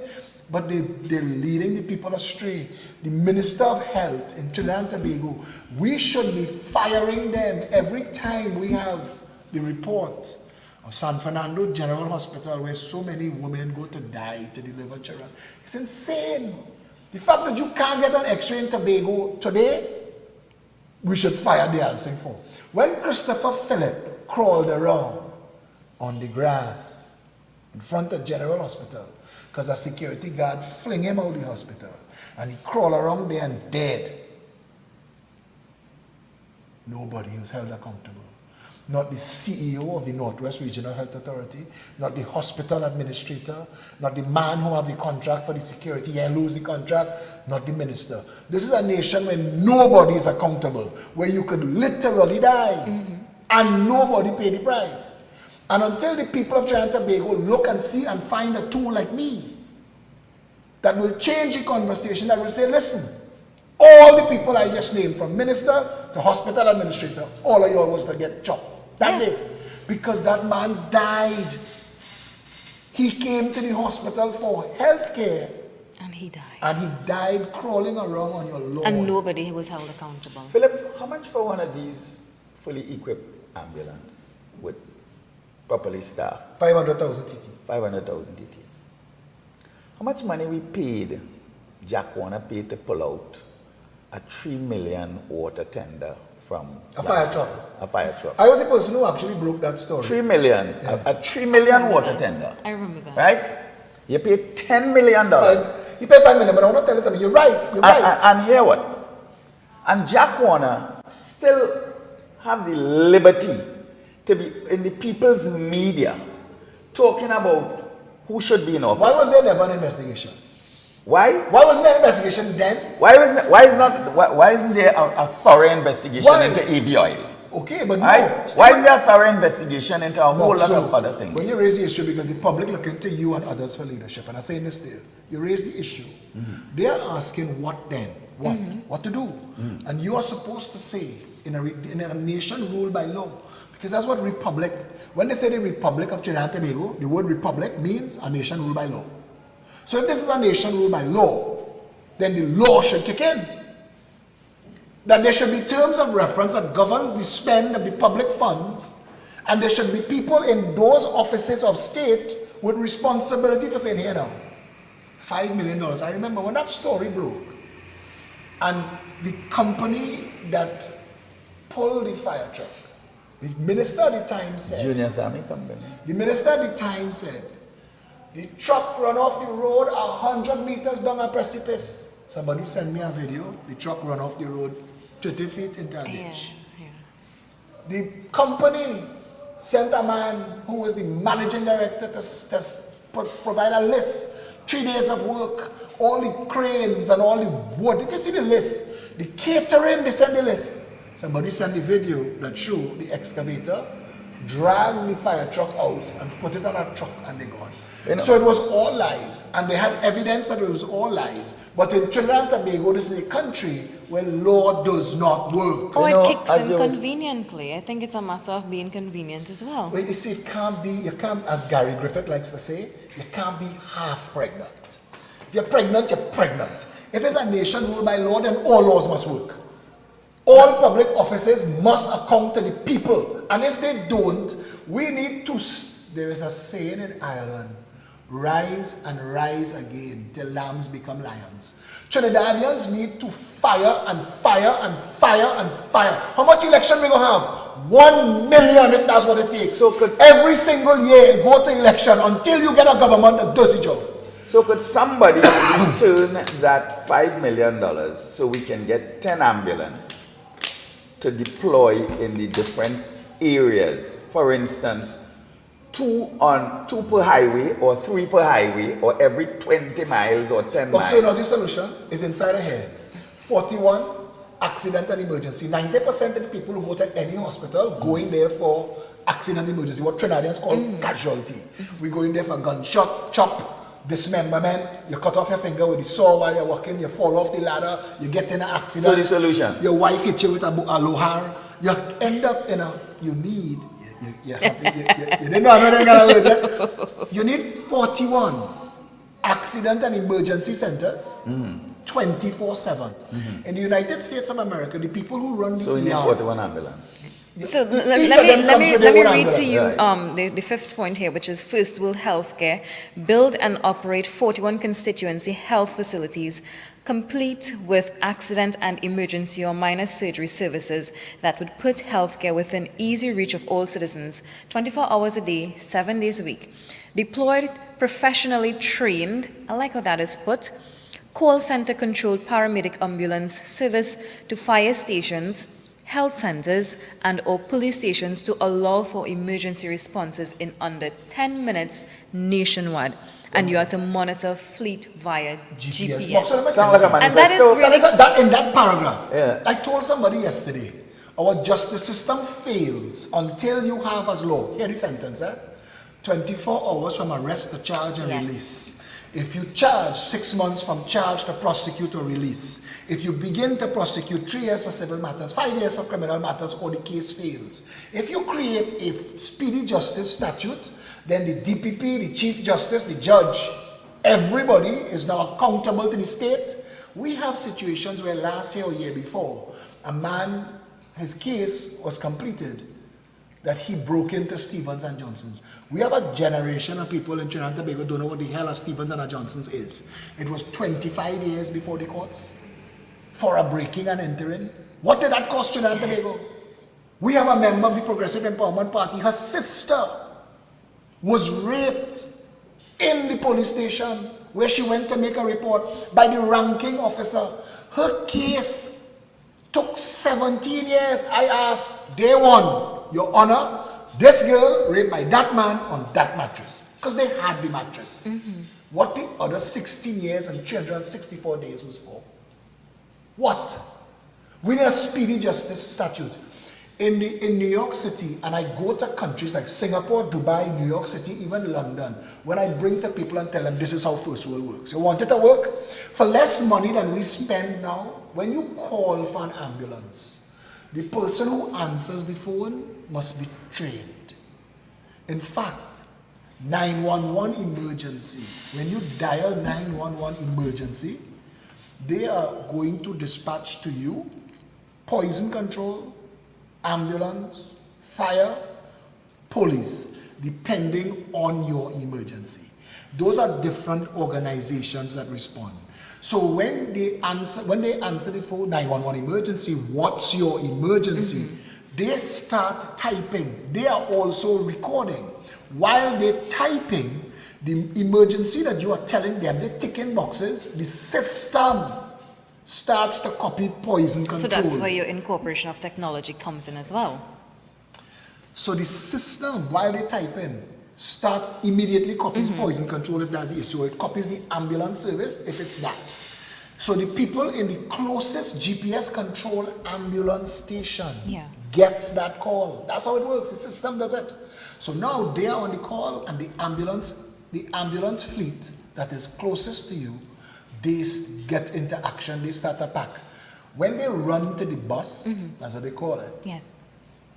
but they're leading the people astray. The Minister of Health in Trinidad and Tobago, we should be firing them every time we have the report of San Fernando General Hospital where so many women go to die to deliver children. It's insane. The fact that you can't get an x-ray in Tobago today, we should fire the Alsing for. When Christopher Phillip crawled around on the grass in front of General Hospital, because a security guard fling him out of the hospital, and he crawled around there and dead, nobody was held accountable. Not the CEO of the Northwest Regional Health Authority, not the hospital administrator, not the man who have the contract for the security and lose the contract, not the minister. This is a nation where nobody is accountable, where you could literally die and nobody pay the price. And until the people of Trinidad and Tobago look and see and find a tool like me that will change the conversation, that will say, listen, all the people I just named, from minister to hospital administrator, all of y'all was to get chopped. That day. Because that man died. He came to the hospital for health care. he died. And he died crawling around on your lawn. And nobody was held accountable. Philip, how much for one of these fully equipped ambulance with properly staffed? 500,000 TT. 500,000 TT. How much money we paid, Jack Warner paid to pull out a 3 million water tender from A fire truck. A fire truck. I was the person who actually broke that story. 3 million. Yeah. A 3 million water tender. I remember that. Right? You paid $10 million. You pay 5 million, but I want to tell you something. You're right. You're right. And hear what? And Jack Warner still have the liberty to be in the people's media talking about who should be in office. Why was there never an investigation? Why? Why wasn't there an investigation then? Why isn't there a thorough investigation Why? into EV oil? Okay, but Right? no. Why isn't there a thorough investigation into a whole lot So, of other things? when you raise the issue, because the public looking to you and others for leadership, and I'm saying this there, you raise the issue. They are asking what then? What? What to do? And you are supposed to say, in a nation ruled by law, because that's what republic, when they say the Republic of Trinidad and Tobago, the word republic means a nation ruled by law. So if this is a nation ruled by law, then the law should kick in. That there should be terms of reference that governs the spend of the public funds, and there should be people in those offices of state with responsibility for saying, here now, $5 million. I remember when that story broke, and the company that pulled the fire truck, the minister at the time said, Junior Sammy Company. the minister at the time said, the truck run off the road 100 meters down a precipice. Somebody sent me a video, the truck run off the road 30 feet into a ditch. Yeah. The company sent a man who was the managing director to provide a list. 3 days of work, all the cranes and all the wood. If you see the list, the catering, they sent the list. Somebody sent the video that showed the excavator drag the fire truck out and put it on a truck and they gone. You know, So it was all lies, and they had evidence that it was all lies. But in Trinidad and Tobago, this is a country where law does not work. Oh, You know, it kicks as in you was- conveniently. I think it's a matter of being convenient as well. Well, you see, it can't be, you can't, as Gary Griffith likes to say, you can't be half pregnant. If you're pregnant, you're pregnant. If it's a nation ruled by law, then all laws must work. All public offices must account to the people. And if they don't, we need to, there is a saying in Ireland, rise and rise again till lambs become lions. Trinidadians need to fire and fire and fire and fire. How much election we gonna have? 1 million if that's what it takes. So could- every single year go to election until you get a government that does the job. So could somebody return that $5 million so we can get 10 ambulances to deploy in the different areas? For instance, two per highway or 3 per highway or every 20 miles or 10 But so miles. the solution is inside a head. 41, accident and emergency. 90% of the people who go to any hospital go in there for accident and emergency, what Trinidadians call casualty. We go in there for gunshot, chop, dismemberment, you cut off your finger with the saw while you're walking, you fall off the ladder, you get in an accident. So the solution? Your wife hits you with a lohar, you end up in a, you need, you didn't know another kind of word, you need 41 accident and emergency centers 24/7. In the United States of America, the people who run the So we need ER, 41 ambulances. So each let of me them let comes me with let their me own read to you ambulance. the fifth point here, which is first will healthcare build and operate 41 constituency health facilities, complete with accident and emergency or minor surgery services that would put healthcare within easy reach of all citizens, 24 hours a day, 7 days a week. Deployed, professionally trained, I like how that is put, call center controlled paramedic ambulance service to fire stations, health centers and or police stations to allow for emergency responses in under 10 minutes nationwide. And you are to monitor fleet via GPS. Boxu, let me Sound like a tell you And that is manifesto. really that in that paragraph, Yeah. I told somebody yesterday, our justice system fails until you have as law, hear the sentence, 24 hours from arrest to charge and Yes. release. If you charge, 6 months from charge to prosecute or release. If you begin to prosecute, 3 years for civil matters, 5 years for criminal matters, or the case fails. If you create a speedy justice statute, then the DPP, the Chief Justice, the judge, everybody is now accountable to the state. We have situations where last year or year before, a man, his case was completed that he broke into Stevens and Johnson's. We have a generation of people in Trinidad and Tobago don't know what the hell a Stevens and a Johnson's is. It was 25 years before the courts for a breaking and entering. What did that cost Trinidad and Tobago? We have a member of the Progressive Empowerment Party. Her sister was raped in the police station where she went to make a report by the ranking officer. Her case took 17 years. I asked, day one, Your Honor, this girl raped by that man on that mattress. Because they had the mattress. What the other 16 years and 364 days was for? What? We need a speedy justice statute. In New York City, and I go to countries like Singapore, Dubai, New York City, even London, when I bring to people and tell them this is how first world works. You want it to work? For less money than we spend now, when you call for an ambulance, the person who answers the phone must be trained. In fact, 911 emergency, when you dial 911 emergency, they are going to dispatch to you poison control, ambulance, fire, police, depending on your emergency. Those are different organizations that respond. So when they answer the phone, 911 emergency, what's your emergency? They start typing. They are also recording. While they're typing, the emergency that you are telling them, they're ticking boxes, the system starts to copy poison control. So that's where your incorporation of technology comes in as well. So the system, while they type in, starts immediately copies poison control if that's the issue. It copies the ambulance service if it's that. So the people in the closest GPS control ambulance station gets that call. That's how it works. The system does it. So now they are on the call, and the ambulance fleet that is closest to you, they get into action, they start a pack. When they run to the bus, that's what they call it. Yes.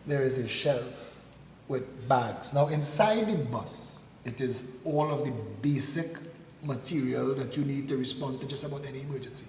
There is a shelf with bags. Now inside the bus, it is all of the basic material that you need to respond to just about any emergency.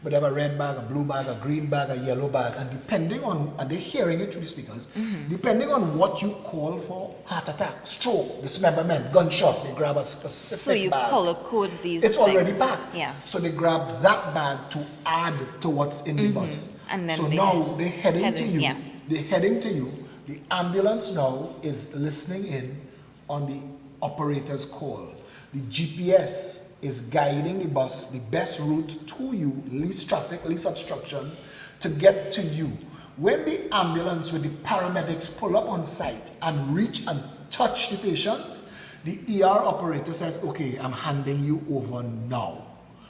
But they have a red bag, a blue bag, a green bag, a yellow bag, and depending on, and they're hearing it through the speakers, depending on what you call for, heart attack, stroke, dismemberment, gunshot, they grab a specific So you bag. color code these It's things. already packed. Yeah. So they grab that bag to add to what's in the bus. And then so they now they're heading to you. yeah. They're heading to you. The ambulance now is listening in on the operator's call. The GPS is guiding the bus, the best route to you, least traffic, least obstruction, to get to you. When the ambulance with the paramedics pull up on site and reach and touch the patient, the ER operator says, okay, I'm handing you over now.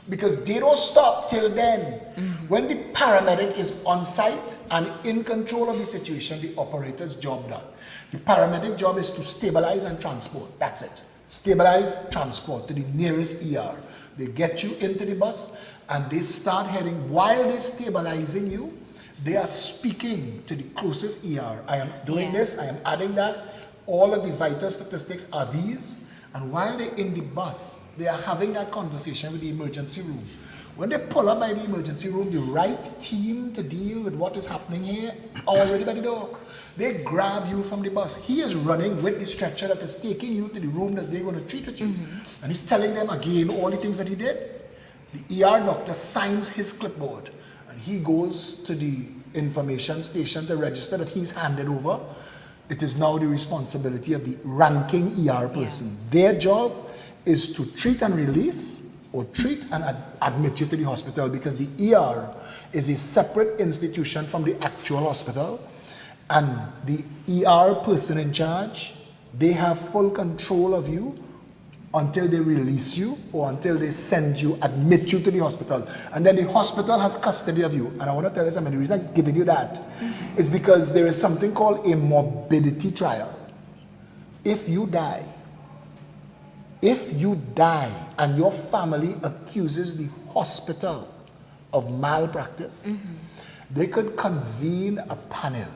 Because they don't stop till then. When the paramedic is on site and in control of the situation, the operator's job done. The paramedic job is to stabilize and transport. That's it. Stabilize, transport to the nearest ER. They get you into the bus and they start heading. While they're stabilizing you, they are speaking to the closest ER. I am doing this, I am adding that. All of the vital statistics are these. And while they're in the bus, they are having that conversation with the emergency room. When they pull up by the emergency room, the right team to deal with what is happening here are already by the door. They grab you from the bus. He is running with the stretcher that is taking you to the room that they're going to treat with you. And he's telling them again all the things that he did. The ER doctor signs his clipboard. And he goes to the information station to register that he's handed over. It is now the responsibility of the ranking ER person. Their job is to treat and release, or treat and admit you to the hospital, because the ER is a separate institution from the actual hospital, and the ER person in charge, they have full control of you until they release you or until they send you, admit you to the hospital. And then the hospital has custody of you. And I want to tell you something, the reason I'm giving you that is because there is something called a morbidity trial. If you die and your family accuses the hospital of malpractice, they could convene a panel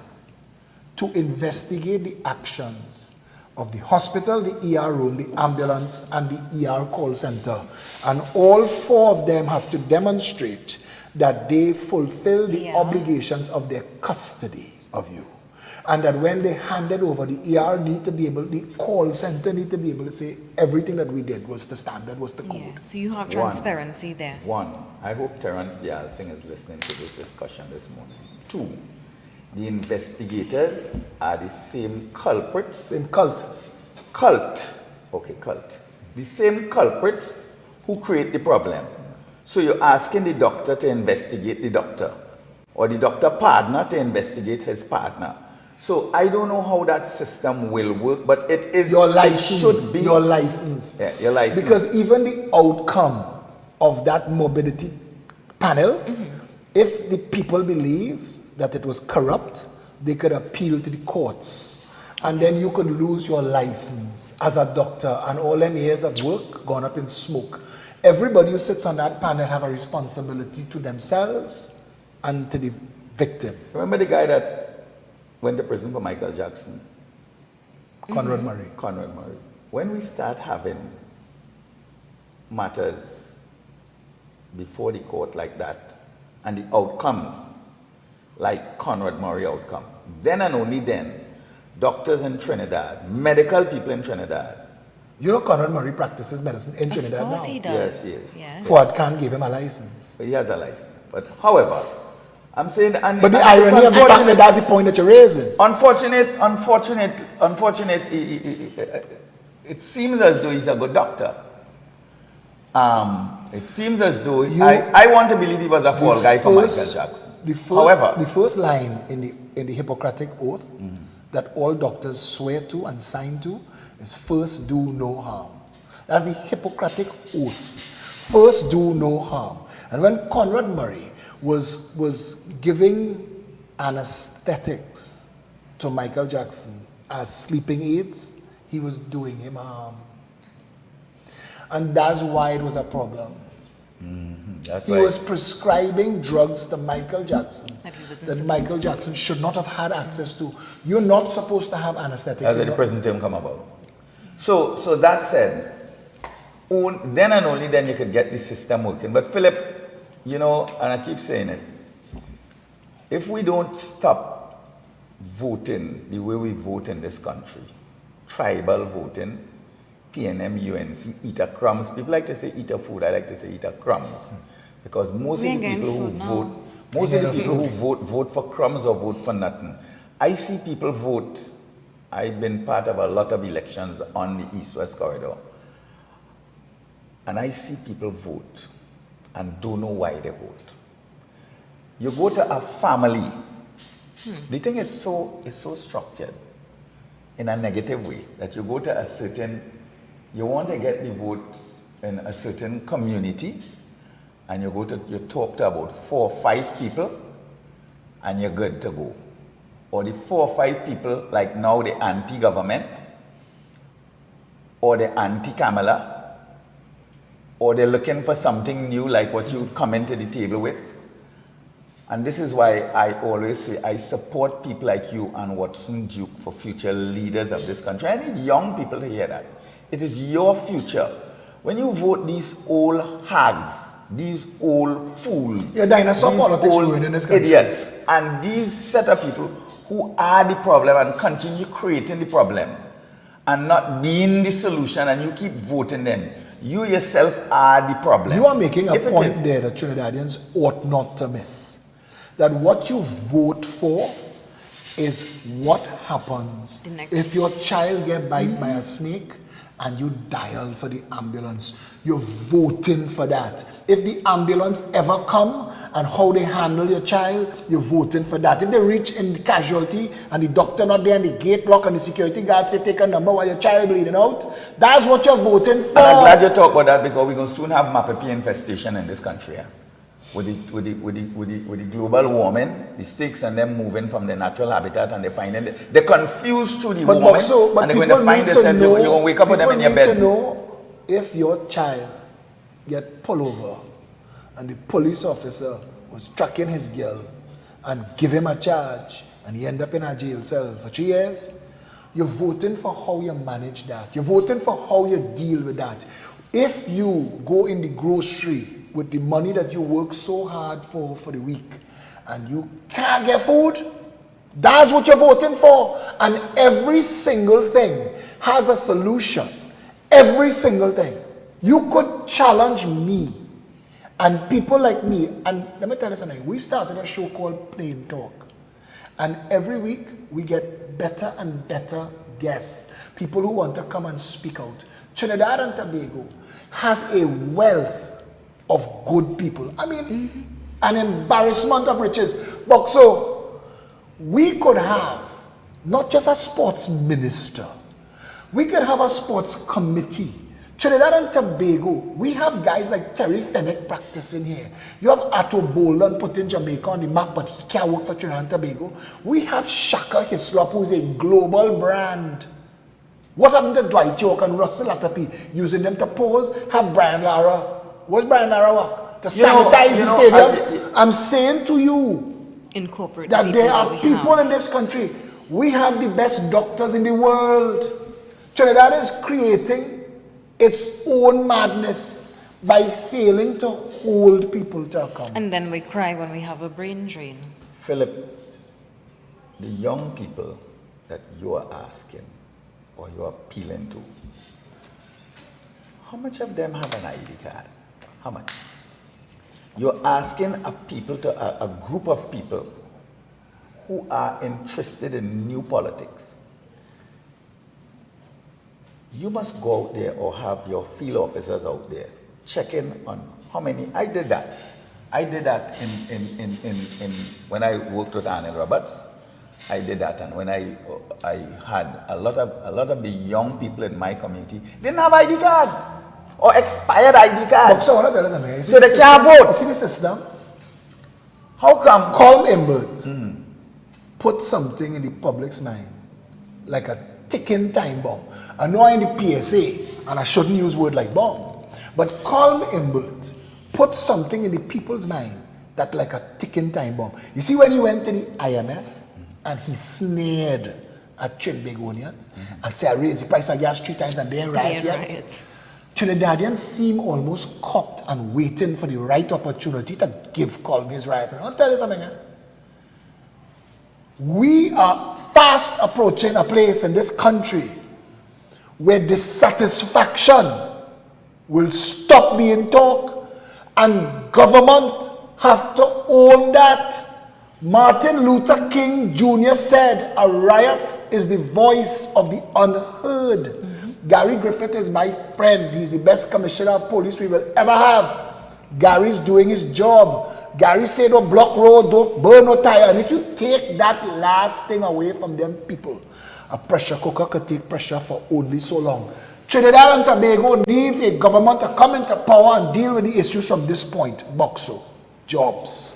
to investigate the actions of the hospital, the ER room, the ambulance, and the ER call center. And all 4 of them have to demonstrate that they fulfill the obligations of their custody of you. And that when they hand it over, the ER need to be able, the call center need to be able to say everything that we did was the standard, was the code. Yeah, so you have transparency there. 1, I hope Terence Dialsing is listening to this discussion this morning. 2, the investigators are the same culprits. Same cult. Okay, cult. The same culprits who create the problem. So you're asking the doctor to investigate the doctor, or the doctor partner to investigate his partner. So I don't know how that system will work, but it is your license. It should be your license. Yeah, your license. Because even the outcome of that morbidity panel, if the people believe that it was corrupt, they could appeal to the courts. And then you could lose your license as a doctor, and all them years of work gone up in smoke. Everybody who sits on that panel have a responsibility to themselves and to the victim. Remember the guy that went to prison for Michael Jackson? Conrad Murray. Conrad Murray. When we start having matters before the court like that, and the outcomes like Conrad Murray outcome, then and only then, doctors in Trinidad, medical people in Trinidad. You know Conrad Murray practices medicine in Trinidad now. Of course he does. Yes. Fuad can't give him a license. He has a license. But however, I'm saying, but the irony of the fact that that's the point that you're raising. Unfortunate, it seems as though he's a good doctor. It seems as though, I want to believe he was a fall guy for Michael Jackson. The first line in the Hippocratic Oath that all doctors swear to and sign to is first do no harm. That's the Hippocratic Oath. First do no harm. And when Conrad Murray was giving anesthetics to Michael Jackson as sleeping aids, he was doing him harm. And that's why it was a problem. He was prescribing drugs to Michael Jackson that Michael Jackson should not have had access to. You're not supposed to have anesthetics. As the present term come about. So that said, then and only then you could get the system working. But Phillip, you know, and I keep saying it, if we don't stop voting the way we vote in this country, tribal voting, PNM, UNC, eat a crumbs. People like to say eat a food, I like to say eat a crumbs. Because most of the people who vote for crumbs or vote for nothing. I see people vote. I've been part of a lot of elections on the East-West corridor. And I see people vote and don't know why they vote. You go to a family, the thing is so structured in a negative way that you go to a certain, you want to get the vote in a certain community, and you talk to about 4 or 5 people, and you're good to go. Or the 4 or 5 people, like now the anti-government, or the anti-Kamala, or they're looking for something new like what you come into the table with. And this is why I always say I support people like you and Watson Duke for future leaders of this country. I need young people to hear that. It is your future. When you vote these old hags, these old fools, dinosaur politics ruin in this country. Idiots, and these set of people who are the problem and continue creating the problem and not being the solution, and you keep voting them, you yourself are the problem. You are making a point there that Trinidadians ought not to miss. That what you vote for is what happens if your child gets bitten by a snake and you dial for the ambulance. You're voting for that. If the ambulance ever come and how they handle your child, you're voting for that. If they reach in the casualty and the doctor not there and the gate lock and the security guard say take a number while your child bleeding out, that's what you're voting for. And I'm glad you talk about that, because we're going to soon have Mapapi infestation in this country. Yeah? With the global warming, the sticks and them moving from their natural habitat, and they find it, they're confused through the warming, and they're going to find themselves, you're going to wake up with them in your bed. People need to know if your child get pulled over and the police officer was tracking his girl and give him a charge and he end up in a jail cell for 3 years, You're voting for how you manage that. You're voting for how you deal with that. If you go in the grocery with the money that you work so hard for the week and you can't get food, that's what you're voting for. And every single thing has a solution. Every single thing. You could challenge me and people like me. And let me tell you something. We started a show called Plain Talk. And every week we get better and better guests. People who want to come and speak out. Trinidad and Tobago has a wealth of good people. I mean, an embarrassment of riches. Boxu, we could have not just a sports minister. We could have a sports committee. Trinidad and Tobago, we have guys like Terry Fennick practicing here. You have Atto Bolan putting Jamaica on the map, but he can't work for Trinidad and Tobago. We have Shaka Hislop, who's a global brand. What happened to Dwight York and Russell Atapi? Using them to pose, have Brian Lara. What's Brian Lara work? To sanitize the stadium? I'm saying to you Incorporate that there are people in this country. We have the best doctors in the world. Trinidad is creating its own madness by failing to hold people to account. And then we cry when we have a brain drain. Phillip, the young people that you are asking or you are appealing to, how much of them have an ID card? How much? You're asking a group of people who are interested in new politics. You must go out there or have your field officers out there checking on how many. I did that. I did that in when I worked with Arnold Roberts. I did that, and when I had a lot of the young people in my community didn't have ID cards or expired ID cards, So they can't vote. You see the system? How come? Colm Imbert put something in the public's mind like a ticking time bomb. I know I'm in the PSA and I shouldn't use word like bomb, but Colm Imbert put something in the people's mind that like a ticking time bomb. You see when he went to the IMF and he sneered at Trinbagonians and said, I raised the price of gas 3 times and they ain't riot yet. Trinidadians seem almost cocked and waiting for the right opportunity to give Colm his right. I'll tell you something. We are fast approaching a place in this country where dissatisfaction will stop being talk and government have to own that. Martin Luther King Jr. said, a riot is the voice of the unheard. Gary Griffith is my friend. He's the best commissioner of police we will ever have. Gary's doing his job. Gary said, don't block road, don't burn no tire. And if you take that last thing away from them people, a pressure cooker could take pressure for only so long. Trinidad and Tobago needs a government to come into power and deal with the issues from this point. Boxu, jobs.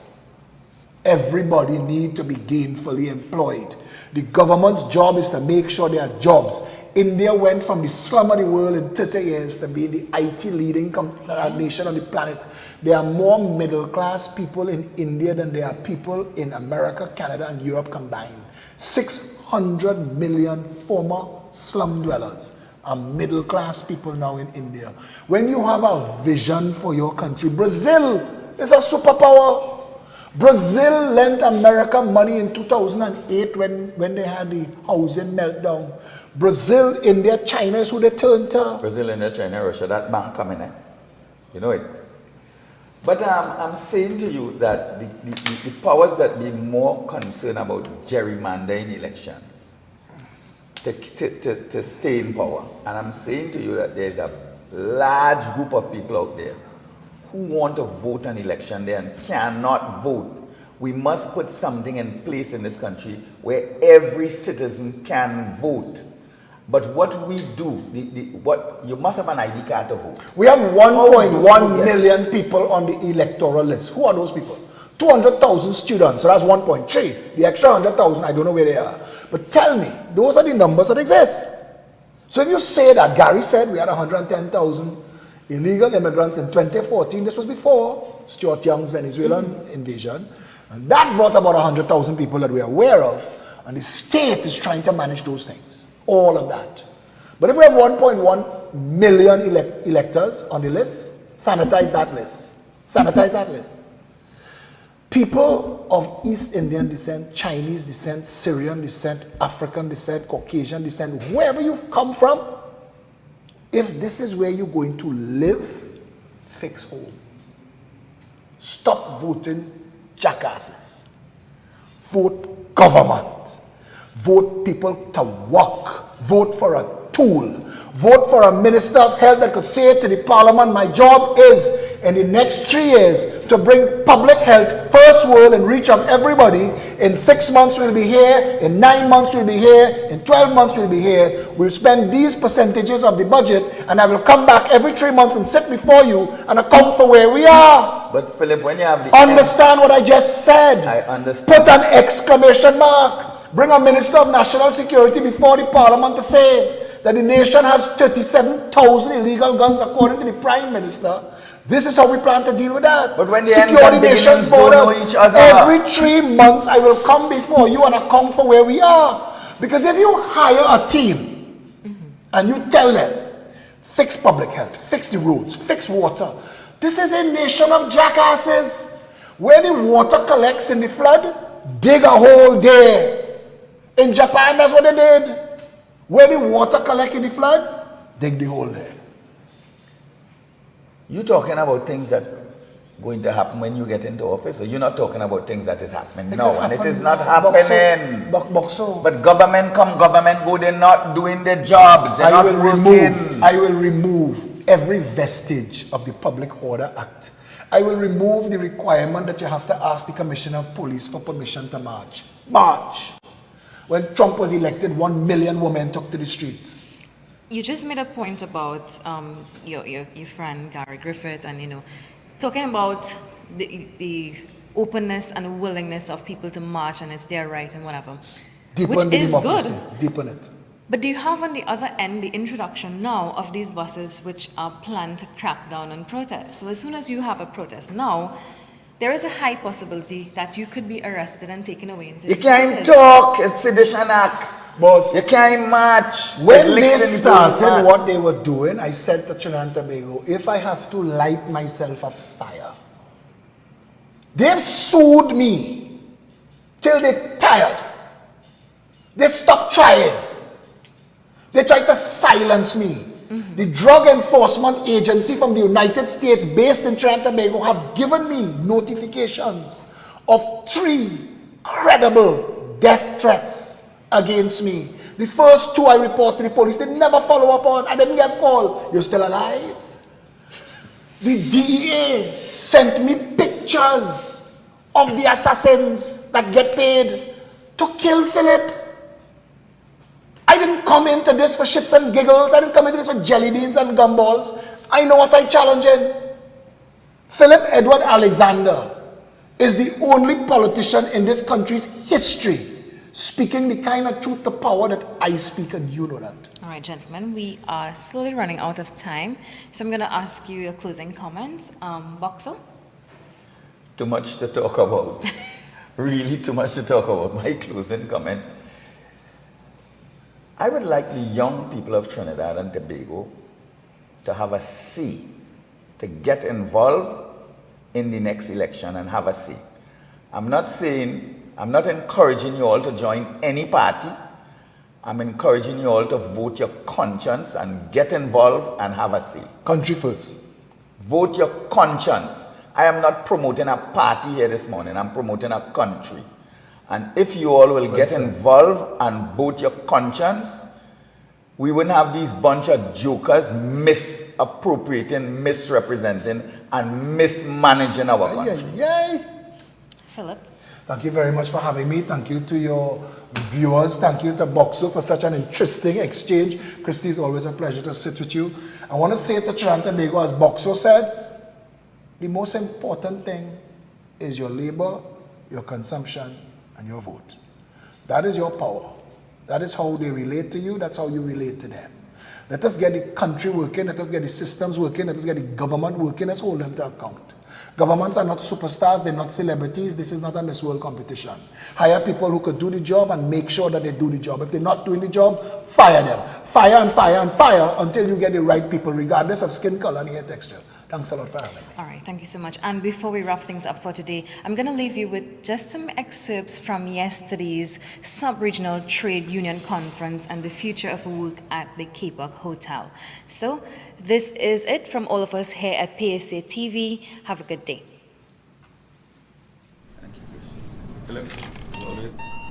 Everybody needs to be gainfully employed. The government's job is to make sure there are jobs. India went from the slum of the world in 30 years to be the IT leading nation on the planet. There are more middle class people in India than there are people in America, Canada, and Europe combined. 600 million former slum dwellers are middle class people now in India. When you have a vision for your country, Brazil is a superpower. Brazil lent America money in 2008 when they had the housing meltdown. Brazil, India, China is who they turned to. Brazil, India, China, Russia, that bank coming in. You know it. But I'm saying to you that the powers that be more concerned about gerrymandering elections to stay in power. And I'm saying to you that there's a large group of people out there who want to vote an election there and cannot vote. We must put something in place in this country where every citizen can vote. But what we do, you must have an ID card to vote. We have 1.1 million people on the electoral list. Who are those people? 200,000 students, so that's 1.3. The extra 100,000, I don't know where they are. But tell me, those are the numbers that exist. So if you say that Gary said we had 110,000 illegal immigrants in 2014, this was before Stuart Young's Venezuelan invasion, and that brought about 100,000 people that we are aware of, and the state is trying to manage those things. All of that. But if we have 1.1 million electors on the list, sanitize that list. Sanitize that list. People of East Indian descent, Chinese descent, Syrian descent, African descent, Caucasian descent, wherever you've come from, if this is where you're going to live, fix home. Stop voting jackasses. Vote government. Vote people to work. Vote for a tool. Vote for a minister of health that could say to the parliament, my job is in the next 3 years to bring public health first world and reach out everybody. In 6 months we'll be here, in 9 months we'll be here, in 12 months we'll be here. We'll spend these percentages of the budget and I will come back every 3 months and sit before you and account for where we are. But Philip, when you have the Understand what I just said. I understand. Put an exclamation mark. Bring a minister of national security before the parliament to say that the nation has 37,000 illegal guns according to the prime minister. This is how we plan to deal with that. But when the secure the nation's don't know borders. each other. Every 3 months I will come before you and account for where we are. Because if you hire a team and you tell them, fix public health, fix the roads, fix water. This is a nation of jackasses. Where the water collects in the flood, dig a hole there. In Japan, that's what they did. Where the water collects in the flood, dig the hole there. You're talking about things that going to happen when you get into office, or you're not talking about things that is happening now, and it is not happening. Boxu. But government come, government go, they're not doing their jobs, they're not working. I will remove every vestige of the Public Order Act. I will remove the requirement that you have to ask the Commissioner of Police for permission to march. March. When Trump was elected, 1 million women took to the streets. You just made a point about your friend Gary Griffith, and talking about the openness and willingness of people to march, and it's their right and whatever, Deepen which the is democracy. good. Deepen it. But do you have on the other end the introduction now of these buses which are planned to crack down on protests? So as soon as you have a protest now, there is a high possibility that you could be arrested and taken away into You these can't places. talk, it's sedition act. Boss, You can't march. when There's they licks in the started police, what they were doing, I said to Trinidad and Tobago, if I have to light myself a fire, they've sued me till they're tired. They stopped trying. They tried to silence me. The Drug Enforcement Agency from the United States, based in Trinidad and Tobago, have given me notifications of 3 credible death threats against me. The first 2 I report to the police, they never follow up on. I didn't get called. You're still alive? The DEA sent me pictures of the assassins that get paid to kill Phillip. I didn't come into this for shits and giggles. I didn't come into this for jelly beans and gumballs. I know what I'm challenging. Philip Edward Alexander is the only politician in this country's history speaking the kind of truth to power that I speak, and you know that. All right, gentlemen, we are slowly running out of time, so I'm going to ask you your closing comments. Boxu? Too much to talk about. Really too much to talk about. My closing comments. I would like the young people of Trinidad and Tobago to have a say, to get involved in the next election and have a say. I'm not encouraging you all to join any party. I'm encouraging you all to vote your conscience and get involved and have a say. Country first. Vote your conscience. I am not promoting a party here this morning. I'm promoting a country. And if you all will get involved and vote your conscience, we wouldn't have these bunch of jokers misappropriating, misrepresenting, and mismanaging our country. Yay. Philip? Thank you very much for having me. Thank you to your viewers. Thank you to Boxu for such an interesting exchange. Christy, it's always a pleasure to sit with you. I want to say to Trinidad and Tobago, as Boxu said, the most important thing is your labor, your consumption, and your vote. That is your power. That is how they relate to you. That's how you relate to them. Let us get the country working. Let us get the systems working. Let us get the government working. Let's hold them to account. Governments are not superstars, they're not celebrities. This is not a Miss World competition. Hire people who could do the job and make sure that they do the job. If they're not doing the job, fire them. Fire and fire and fire until you get the right people, regardless of skin color and hair texture. Thanks a lot for having me. All right, thank you so much. And before we wrap things up for today, I'm going to leave you with just some excerpts from yesterday's Sub-Regional Trade Union Conference and the future of work at the Cape Park Hotel. So this is it from all of us here at PSA TV. Have a good day. Thank you, Chris. Phillip, as always.